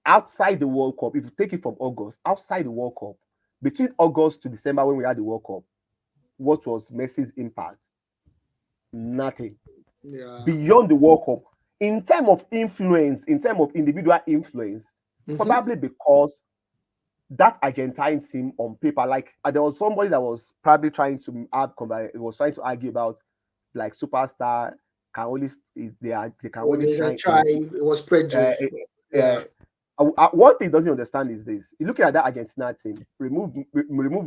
outside the World Cup, if you take it from August, outside the World Cup, between August to December when we had the World Cup, what was Messi's impact? Nothing. Yeah. Beyond the World Cup, in terms of influence, in terms of individual influence, Mm-hmm. probably because that Argentine team on paper, like there was somebody that was probably trying to was trying to argue about like superstar can only is they can Well, only there's a shine try. in It was Pedro. uh, Yeah. one thing he doesn't understand is this: you look at that Argentina team, remove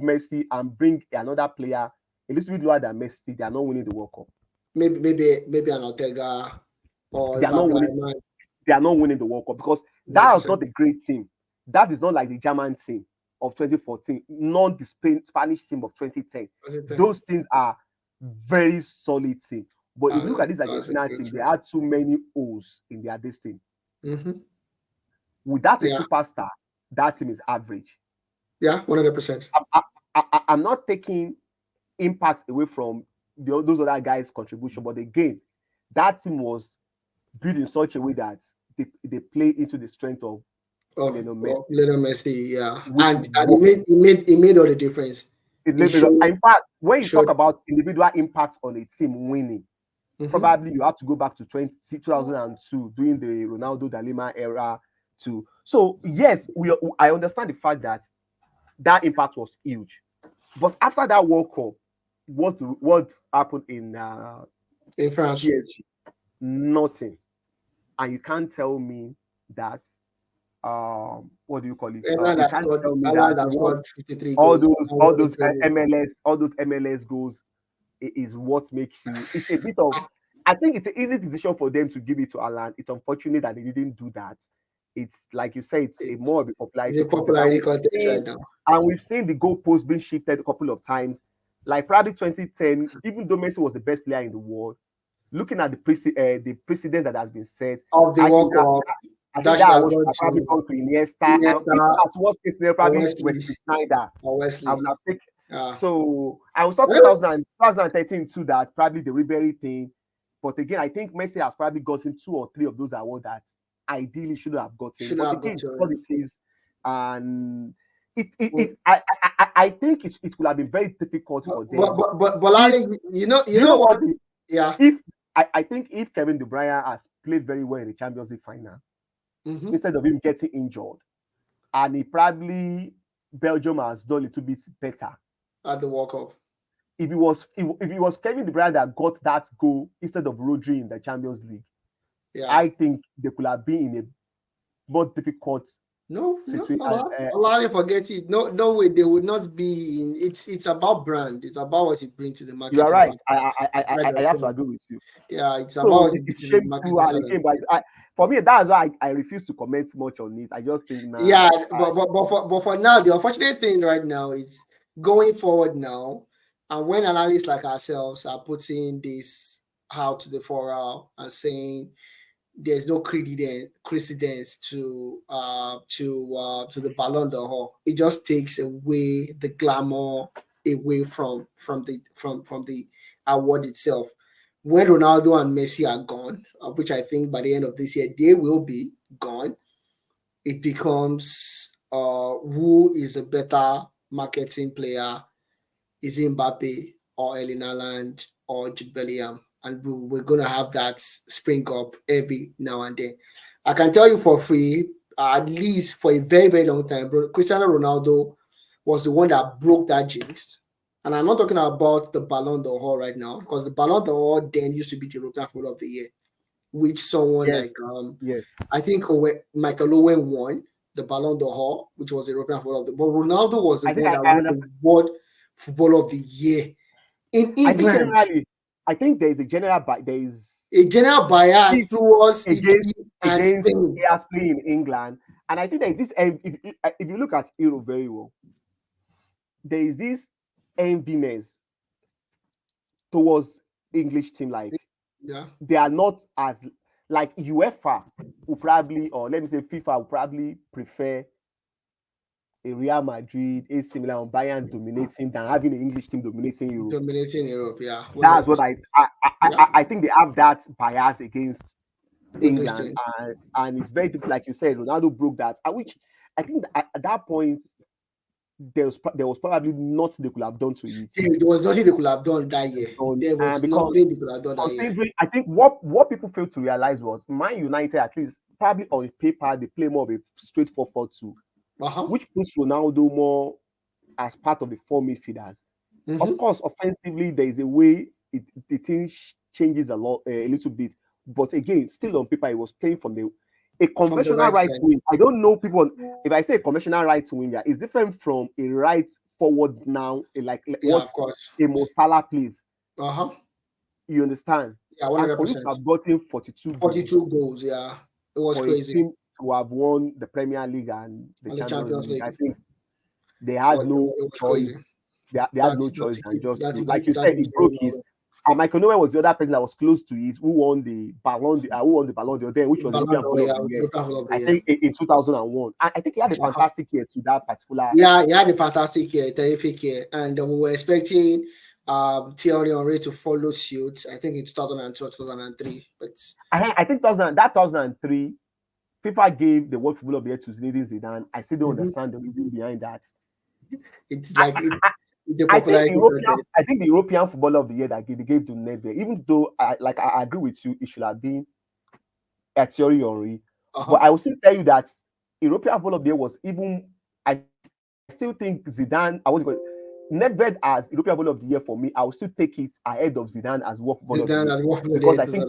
Messi and bring another player a little bit lower than Messi, they are not winning the World Cup. Maybe an Ortega or They are Ivan not winning. Brahman. They are not winning the World Cup because that was 100%. not a great team. That is not like the German team of 2014, not the Spanish team of 2010. Those teams are very solid team. But if you look at this That's a Argentina good team, they team. had too many O's in their this team. Mm-hmm. Without a Yeah. superstar, that team is average. Yeah. 100%. I'm not taking impact away from those other guys' contribution, but again, that team was built in such a way that they play into the strength of Lionel Of Messi, Lionel Messi, yeah, which and worked. he made all the difference. He showed In fact, when you talk showed. about individual impact on a team winning, Mm-hmm. probably you have to go back to 2002 during the Ronaldo da Lima era too. So yes, I understand the fact that that impact was huge, but after that World Cup, what happened in In France, PSG? Nothing, and you can't tell me that what do you call it? You can't tell me that England has what scored 53 goals. And all won the those treble. MLS goals is what makes you. It's a bit of. I think it's an easy decision for them to give it to Alan. It's unfortunate that they didn't do that. It's like you say, it's a It's, more of a it's popularity a contest, and popularity contest right now. we've seen the goalpost being shifted a couple of times. Like probably 2010, even though Messi was the best player in the world, looking at the precedent that has been set, Of the I think World Cup, I think that should that have was should gone have probably to gone to Iniesta, and even Iniesta at worst case scenario, or probably Wesley Wesley Snyder. or I would Wesley. have taken. Yeah. So I saw Well, 2013 too, that probably the Ribery thing. But again, I think Messi has probably gotten 2 or 3 of those awards that ideally should have gotten. should But have got again, to what him. it is, and But, I think it would have been very difficult for them. If Lali, you know what, what? Yeah. if I think if Kevin De Bruyne has played very well in the Champions League final, Mm-hmm. instead of him getting injured, and he probably Belgium has done a little bit better. At the World Cup. if it was Kevin De Bruyne that got that goal instead of Rodri in the Champions League, Yeah. I think they could have been in a more difficult No, no, situation. Allah forget it. No, no way. They would not be in. It's about brand. It's about what you bring to the You are marketing right. part. Right, I have to agree with you. yeah, it's about So what you bring it's to the shameful marketing and side of again, but it. for me, that's why I refuse to comment much on it. I just think Yeah, now, but for now, the unfortunate thing right now is going forward now, and when analysts like ourselves are putting this out to the fore and saying there's no credence to the Ballon d'Or. It just takes away the glamour away from the award itself. When Ronaldo and Messi are gone, which I think by the end of this year they will be gone, it becomes who is a better marketing player, is it Mbappe or Erling Haaland or Jude Bellingham? And we're going to have that spring up every now and then. I can tell you for free, at least for a very, very long time, bro, Cristiano Ronaldo was the one that broke that jinx. And I'm not talking about the Ballon d'Or right now, because the Ballon d'Or then used to be the European Footballer of the Year, which someone yes, like yes. I think Michael Owen won the Ballon d'Or, which was the European Footballer of the Year. But Ronaldo was the I think one that I won the understand. World Footballer of the Year in I think England. generally, I think there is a general, but there is A general bias this towards against Italy and Spain. players playing in England, and I think there is this. If you look at Europe very well, there is this enviness towards English team. Like Yeah, they are not as like UEFA will probably, or let me say FIFA will probably prefer a Real Madrid, AC Milan, Bayern dominating than having an English team dominating Europe. dominating Europe. Yeah, That's what 100%. Yeah, I think they have that bias against English England, team. and it's very difficult, like you said. Ronaldo broke that, which I think at that point there was probably not they could have done to it. There was nothing they could have done that year. There was And because nothing they could have done that year. considering, I think what people failed to realize was Man United, at least probably on paper, they play more of a straight 4-4-2, Uh-huh. which puts Ronaldo more as part of the four midfielders. Of Mm-hmm. course, offensively, there is a way the thing changes a lot, a little bit. But again, still on paper, he was playing from a From the conventional right right side. wing. I don't know people. If I say a conventional right winger, it's different from a right forward now. Like Yeah, what of course. a Mo Salah plays. Uh-huh. You understand? Yeah, And for him to 100%. have gotten 42 42 goals goals. Yeah, it was for a crazy. team to have won the Premier League and the And the Champions Champions League, I League. think they had no It was crazy. choice. They had no choice than just That's to, a like gift. you That's said, a he gift. broke his. And Michael Noel was the other person that was close to it, who won the Ballon d'Or then, which was the Ballon European d'Or, Footballer of yeah, the Year. European Footballer of the I Year. think in 2001. I think he had a Uh-huh. fantastic year to that particular. Yeah, he had a fantastic year, terrific year, and we were expecting Thierry Henry to follow suit. I think in 2002, 2003, but I think 2003, FIFA gave the World Footballer of the Year to Zinedine Zidane. I still don't mhm, understand the reason behind that. it's I, like it's a I think popularity contest. The European Footballer of the Year that they gave to Nedved, even though I agree with you, it should have been at Thierry Henry. Uh But huh. I will still tell you that European Footballer of the Year was even. I still think Zidane. I was going Nedved as European Footballer of the Year for me. I will still take it ahead of Zidane as World Footballer of the Year Zidane and World Footballer of the because Year I think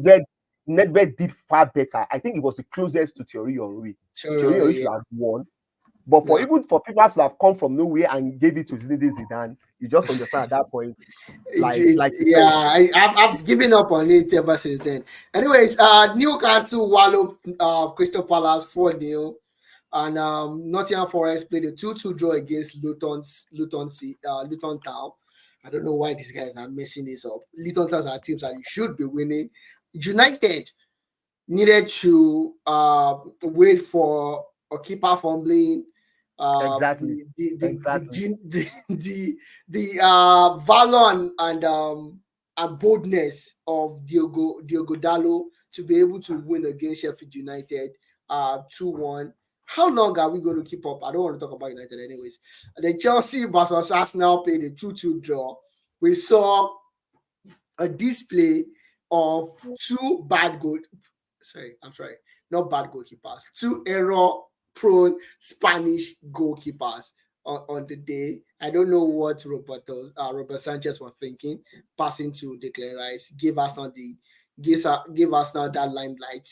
2003. Nedved did far better. I think it was the closest to Thierry Henry. Thierry Thierry Henry Henry, should yeah, have won. But for yeah. even for FIFA to have come from nowhere and gave it to Zinedine Zidane, you just understand at that point, like you Yeah, said, I've given up on it ever since then. Anyways, Newcastle walloped Crystal Palace 4-0, and Nottingham Forest played a 2-2 draw against Luton Town. I don't know why these guys are messing this up. Luton Towns are teams that you should be winning. United needed to wait for a keeper fumbling. exactly, exactly. Valor and boldness of Diogo Dallo to be able to win against Sheffield United 2-1. How long are we going to keep up? I don't want to talk about United anyways. The Chelsea versus Arsenal played a 2-2 draw. We saw a display of two bad goals. Sorry, not bad goalkeepers. Two error prone Spanish goalkeepers. on the day. I don't know what Robert Sanchez was thinking, passing to Declan Rice, give us now that limelight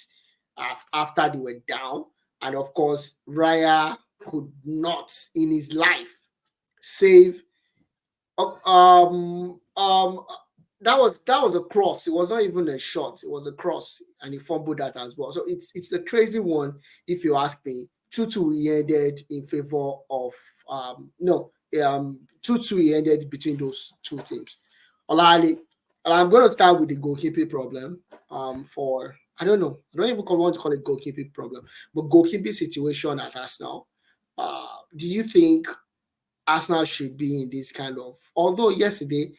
after they were down, and of course Raya could not in his life save. uh, Um, um, that was a cross. It was not even a shot. It was a cross, and he fumbled that as well. So it's a crazy one, if you ask me. 2-2 he ended in favor of no 2-2 he ended between those two teams. Olali, and I'm going to start with the goalkeeping problem. For I don't know, I don't even want to call it goalkeeping problem, but goalkeeping situation at Arsenal. Do you think Arsenal should be in this kind of? Although yesterday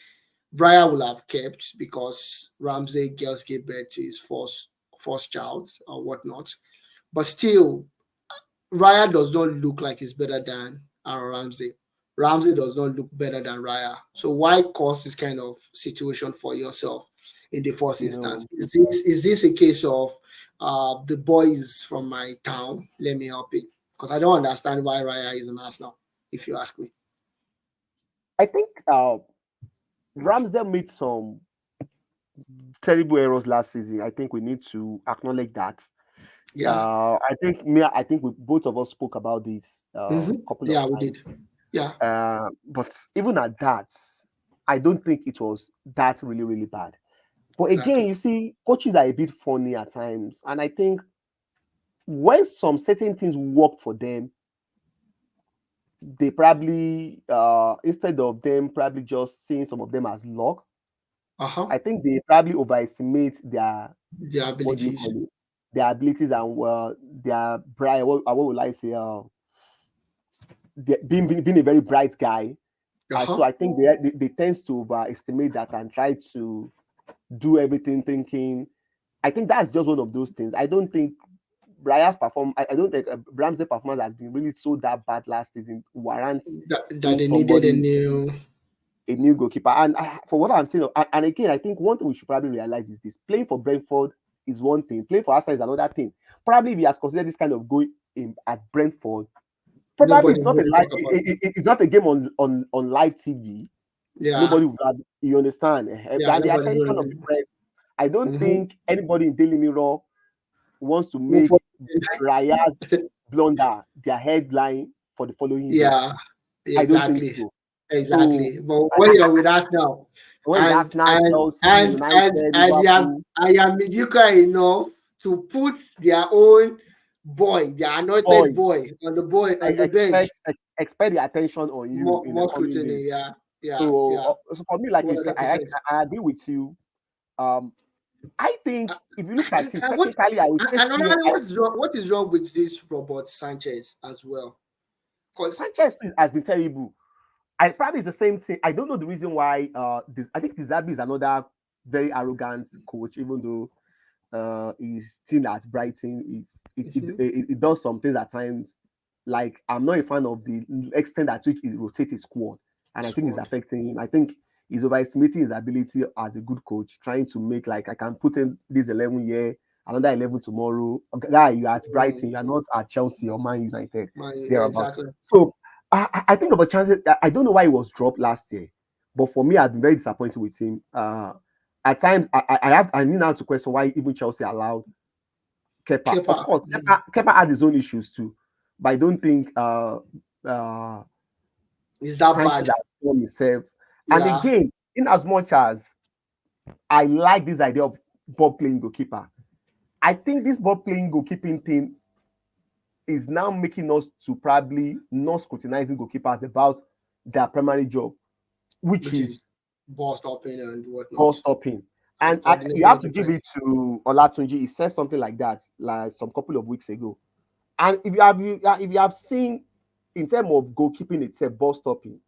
Brian will have kept because Ramsey girls gave birth to his first child or whatnot. But still, Raya does not look like he's better than Aaron Ramsey. Ramsey does not look better than Raya. So why cause this kind of situation for yourself in the first You instance? know, Is this a case of the boys from my town? Let me help it. Because I don't understand why Raya is an Arsenal, if you ask me. I think Ramsdale made some terrible errors last season. I think we need to acknowledge that. Yeah. I think we both of us spoke about this a couple of Yeah, we times. did. Yeah, But even at that, I don't think it was that really, really bad. But again, exactly. you see, coaches are a bit funny at times. And I think when some certain things work for them, they probably, instead of them probably just seeing some of them as luck, Uh-huh. I think they probably overestimate their, The what do you abilities. call it, their abilities and their bright, what would I say, being a very bright guy. So Uh-huh. I think they tend to overestimate that and try to do everything thinking. I think that's just one of those things. I don't think I don't think Ramsey performance has been really so that bad last season warrants That being they needed a somebody, new. a new goalkeeper. And for what I'm saying, and again, I think one thing we should probably realize is this: playing for Brentford is one thing, playing for Arsenal is another thing. Probably if he has considered this kind of goal in at Brentford, probably Nobody it's not a really live, talk about it. it's not a game on live TV. Yeah. Nobody would have, you understand, Yeah. and the Nobody attention of the really. press. I don't Mm-hmm. think anybody in Daily Mirror wants to Who make for- Raya's blunder their headline for the following day. Yeah. I don't think Exactly. so. So Exactly. But when you're with us now, when it's and Arsenal, and Chelsea, and United, and Liverpool, I am mediocre enough to put their own boy, their anointed boy, boy, I on the bench. expect the attention on you in the More coming scrutiny. days. Yeah. Yeah. So, Yeah. so for me, like you said, 100%. I agree with you. Um, I think if you look at it And technically, I would say and another thing, what is wrong with this Robert Sanchez as well? Because Sanchez has been terrible. I probably it's the same thing. I don't know the reason why. I think Dizabi is another very arrogant coach, even though he's still at Brighton. It does some things at times. Like I'm not a fan of the extent at which he rotates his squad, and I think it's squad. affecting him. I think he's overestimating his ability as a good coach, trying to make like I can put in this 11 year, another 11 tomorrow. Guy, you're at Brighton, you're not at Chelsea or Man United, Yeah, thereabout. exactly. So I think about chances. I don't know why he was dropped last year, but for me, I've been very disappointed with him. At times, I need now to question why even Chelsea allowed Kepa. Of Kepa. course, Kepa had his own issues too, but I don't think uh, Is that Sanchez bad? has done himself. And Yeah. again, in as much as I like this idea of ball playing goalkeeper, I think this ball playing goalkeeping thing is now making us to probably not scrutinizing goalkeepers about their primary job, which Which is is ball stopping and ball whatnot. stopping. And And you coordinating have with to give defense. it to Olatunji. He said something like that, like some couple of weeks ago. And if you have seen in terms of goalkeeping itself, ball stopping,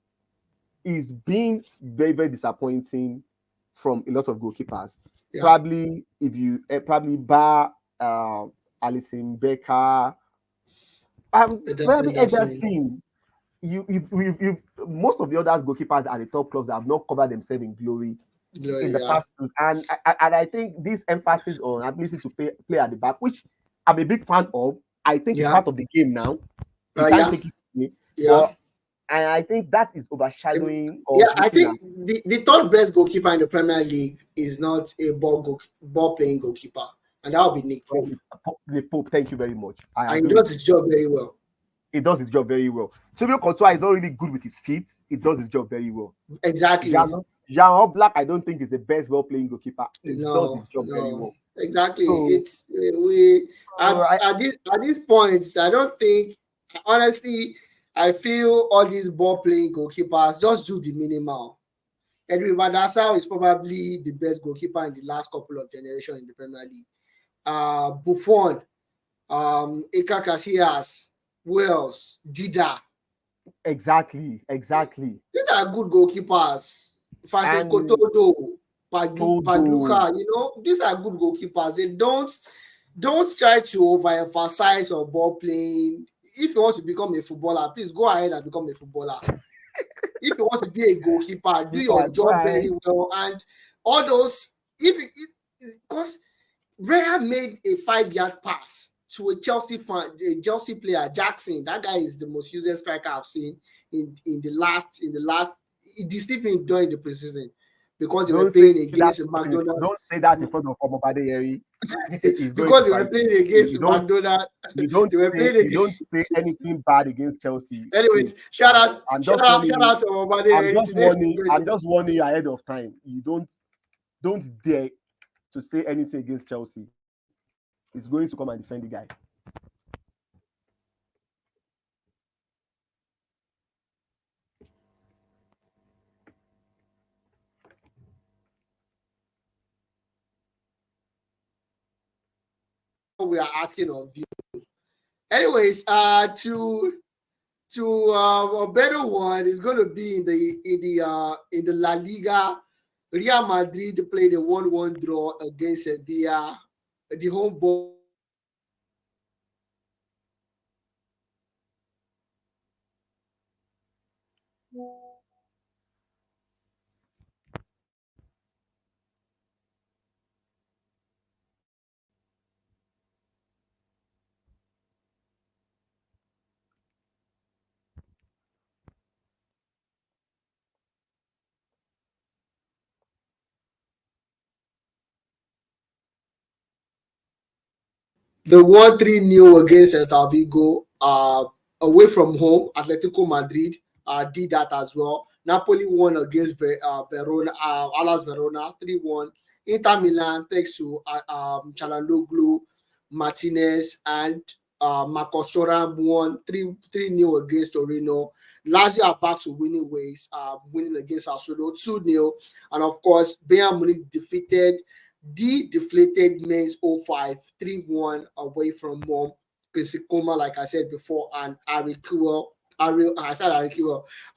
is being very, very disappointing from a lot of goalkeepers. Yeah. Probably if you probably bar Alison Becker, probably Ederson. Ederson. You most of the other goalkeepers at the top clubs have not covered themselves in glory in Glory, the yeah. past years. And I think this emphasis on ability to play at the back, which I'm a big fan of, I think it's Yeah. part of the game now. You can't Yeah. take it from me. Yeah. But And I think that is overshadowing Yeah, us I looking at think the third best goalkeeper in the Premier League is not a ball playing goalkeeper, and that would be Nick Pope. the Pope. Thank you very much. I And he agree does with his you. job very well. He does his job very well. Silvio Courtois is not really good with his feet. He does his job very well. Exactly. Jean Black, I don't think is the best well-playing goalkeeper. He does his job very No, well. exactly. So, It's we I, at this point. I don't think honestly. I feel all these ball playing goalkeepers just do the minimal. Edwin Van der Sar is probably the best goalkeeper in the last couple of generations in the Premier League. Buffon, Iker Casillas, Wales, Dida. exactly. These are good goalkeepers. Francisco And Todo, Todo, Pagluka, these are good goalkeepers. They don't try to overemphasize on ball playing. If you want to become a footballer, please go ahead and become a footballer. If you want to be a goalkeeper, do your go job ahead. very well. And all those, because Raya made a 5-yard pass to a Chelsea player, Jackson. That guy is the most useless striker I've seen in the last. He deceived me during the preseason because they were Don't say playing that. against McDonald's. Don't say that in front of Obadeyeri. He's going Because to they were fight playing you. against McDonald's. They were playing You against. don't say anything bad against Chelsea, Anyways, please. shout out, I'm shout just out, warning shout you. out to Obade. Today's I'm just warning you ahead of time. You don't dare to say anything against Chelsea. He's going to come and defend the guy. we are asking of you. Anyways, a better one is going to be in the La Liga. Real Madrid played a 1-1 draw against Sevilla. The home ball. The 1-3 against Celta Vigo. Away from home, Atletico Madrid did that as well. Napoli won against Verona, Alas Verona 3-1. Inter Milan thanks to Chalanoglu, Martinez, and Marcos Thuram won 3-0 against Torino. Lazio are back to winning ways, winning against Sassuolo 2-0. And of course, Bayern Munich defeated the deflated Mainz 05 3-1 away from home. Koma, like I said before, and Harry Kewell.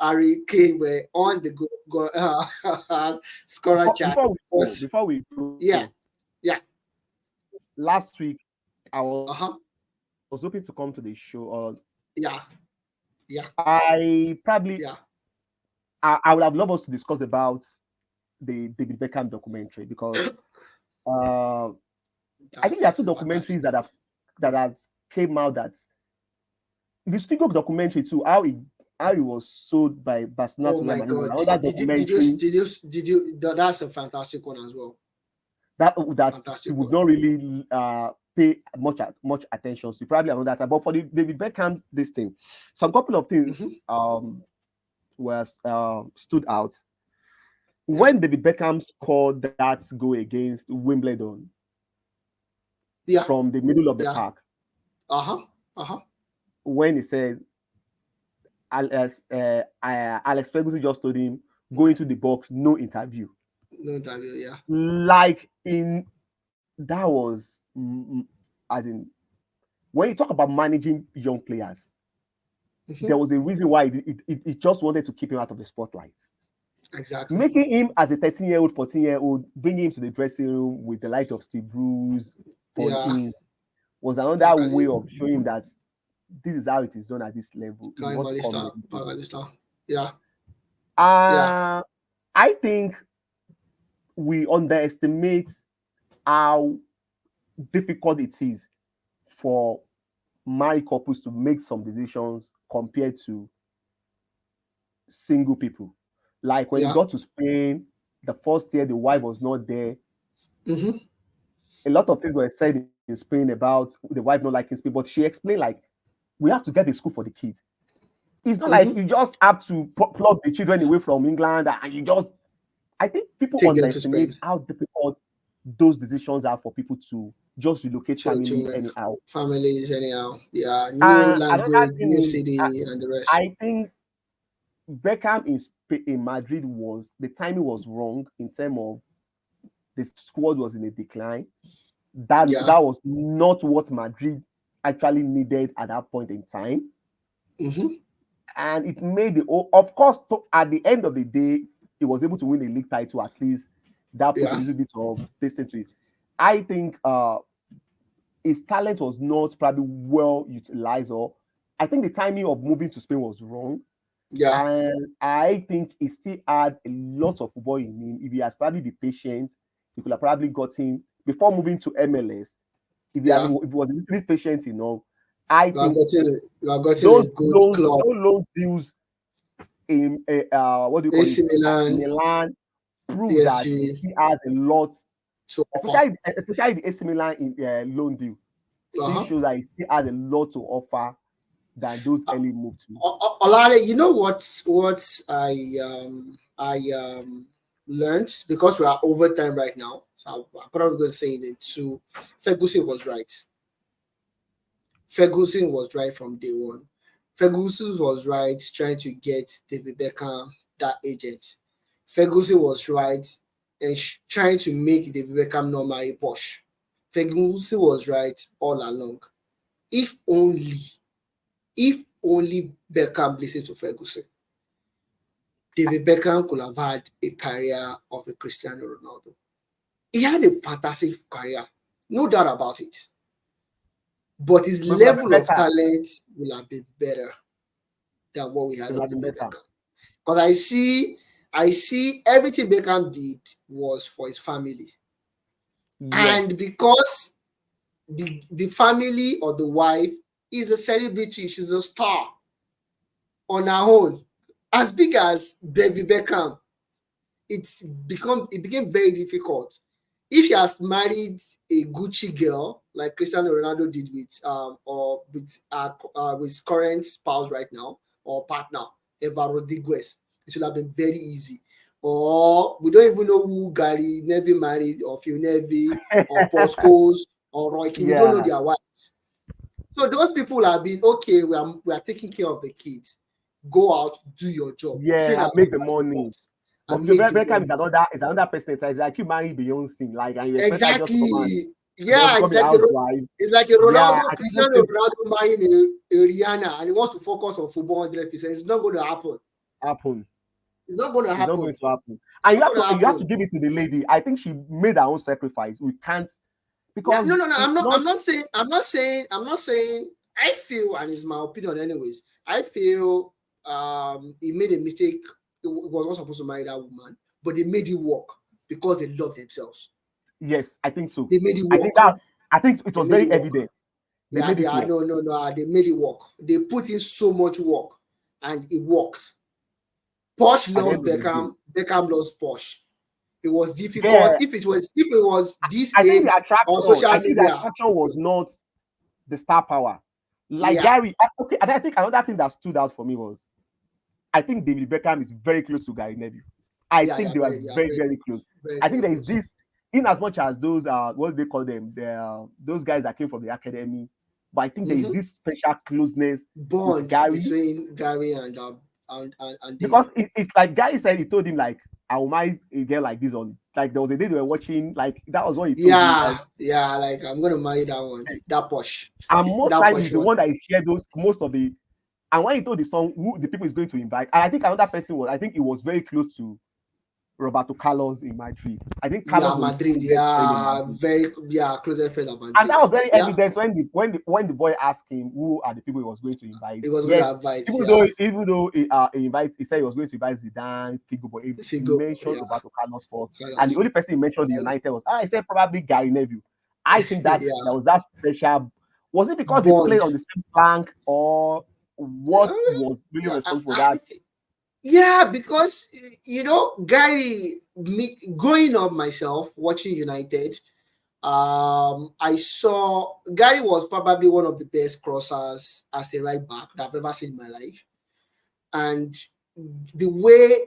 Harry Kane were on the scorer chart. Before we go, Yeah. Last week I was hoping to come to the show. I probably I would have loved us to discuss about the David Beckham documentary because I think there are two documentaries that has came out that the Stigo documentary too, how it was sold by Barcelona to Real Madrid. Another documentary. Did you? That's a fantastic one as well. That we would not really pay much attention to. Probably another time. But for the David Beckham, this thing, some couple of things was stood out. When David Beckham scored that goal against Wimbledon from the middle of the park. When he said Alex Ferguson just told him, go into the box, no interview. No interview, yeah. Like that was as in when you talk about managing young players, there was a reason why it just wanted to keep him out of the spotlight. Exactly. Making him as a 13-year-old, 14-year-old, bringing him to the dressing room with the light of Steve Bruce, was another way of showing that this is how it is done at this level. Yeah. I think we underestimate how difficult it is for married couples to make some decisions compared to single people. Like when he Yeah. got to Spain, the first year the wife was not there. Mm-hmm. A lot of things were said in Spain about the wife not liking Spain, but she explained like we have to get a school for the kids. It's not like Mm-hmm. you just have to plug the children away from England and you just. I think people Take them to underestimate Spain. how difficult those decisions are for people to just relocate To family make anyhow. families anyhow. Yeah. New Another language, thing new is, city, and the rest. I think Beckham in Madrid was the timing was wrong in terms of the squad was in a decline. Yeah. That was not what Madrid actually needed at that point in time, Mm-hmm. and it made of course at the end of the day he was able to win a league title at least. That put a Yeah. little bit of this into it. I think his talent was not probably well utilized, or I think the timing of moving to Spain was wrong. Yeah. And I think he still had a lot of football in him. If he has probably been patient, he could have probably gotten before moving to MLS. Yeah. If he was a little bit patient enough, I You are think getting a good club. those loans deals in what do you call it AC Milan, Milan prove that he PSG. still has a lot, To offer. especially the AC Milan in loan deal still Uh-huh. shows that he still has a lot to offer than those early moves to. Olale, you know what I learned, because we are overtime right now. So I'm probably going to say it in two. Ferguson was right. Ferguson was right from day one. Ferguson was right trying to get David Beckham that agent. Ferguson was right and trying to make David Beckham not marry Posh. Ferguson was right all along. If only, if only Beckham listened to Ferguson, David Beckham could have had a career of a Cristiano Ronaldo. He had a fantastic career, no doubt about it. But his But it would have level been of better. talent will have been better than what we It had would of have been David better. Beckham. Because I see everything Beckham did was for his family. And Yes. because the family or the wife is a celebrity, she's a star on her own, as big as David Beckham, it became very difficult. If she has married a Gucci girl like Cristiano Ronaldo did or with his current spouse right now or partner Eva Rodriguez, it should have been very easy. Or we don't even know who Gary Neville married, or Phil Neville, or Paul Scholes, or Roy Keane. We don't know Yeah. their wives. So those people have been okay. We are taking care of the kids. Go out, do your job, train Yeah, as and make much the as you money. want, But and make the Beckham money. is another person. It's like you marry Beyonce, like, and you expect her just to come and Exactly. just Yeah, become a housewife. it's like a Yeah, Ronaldo, I think those Cristiano things Ronaldo marrying a Rihanna, and he wants to focus on football 100%. It's not going to happen. happen. It's not going to It's not going happen. to happen. It's And not going to you have to happen. give it to the lady. I think she made her own sacrifice. We can't Yeah, no, because no, no. I'm it's not. not. I'm not saying. I feel, and it's my opinion, anyways. I feel he made a mistake. He was not supposed to marry that woman, but they made it work because they love themselves. Yes, I think so. They made it I think work. that I think it They was made very it work. evident. They Yeah, made they it are work. no, no, no. They made it work. They put in so much work, and it worked. Posh At the loves end of the day. Beckham. Beckham loves Posh. It was Yeah, difficult. If it was this I think the age on attraction. social I think the media, attraction was not the star power. Like yeah, Gary, okay, and I think another thing that stood out for me was I think David Beckham is very close to Gary Neville. I yeah, think they were they are very, very, very close. very, I think very there is close. this, in as much as those what do they call them? Those guys that came from the academy, but I think there is Mm-hmm. this special closeness with Bond Gary between Gary and Dave. because it's like Gary said he told him like I will marry a girl like this on like there was a day they were watching like that was what he told him Yeah, yeah. Like I'm gonna marry that one, that Posh, and most that times Posh he's the one. one that he shared those most of the and when he told the song who the people is going to invite and I think another person was I think he was very close to Roberto Carlos in Madrid. I think Yeah, Carlos was his Madrid. closest friend in Yeah, Madrid. very closest friend of And that Madrid. was very Yeah, evident when the boy asked him who are the people he was going to invite. he was gonna Yes, advise. Yeah, even though he said he was going to invite Zidane, Figo, but he Figo. mentioned Yeah, Roberto Carlos first. And the Carlos. only person he mentioned the United was I said probably Gary Neville. I think that Yeah, there was that special. Was it because they played Bond. on the same flank or Yeah, what was really yeah. responsible for that? Yeah, because Gary, me growing up myself watching United, I saw Gary was probably one of the best crossers as a right back that I've ever seen in my life. And the way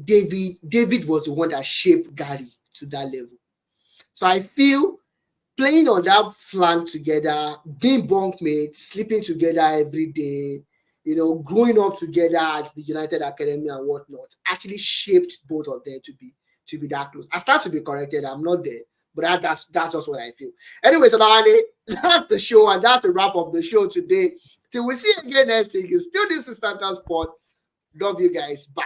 David was the one that shaped Gary to that level. So I feel playing on that flank together, being bunkmates, sleeping together every day, growing up together at the United Academy and whatnot, actually shaped both of them to be that close. I start to be corrected. I'm not there, but that's just what I feel. Anyway, so now that's the show, and that's the wrap of the show today. Till we see you again next week. It's still this is Standard Sport. Love you guys. Bye.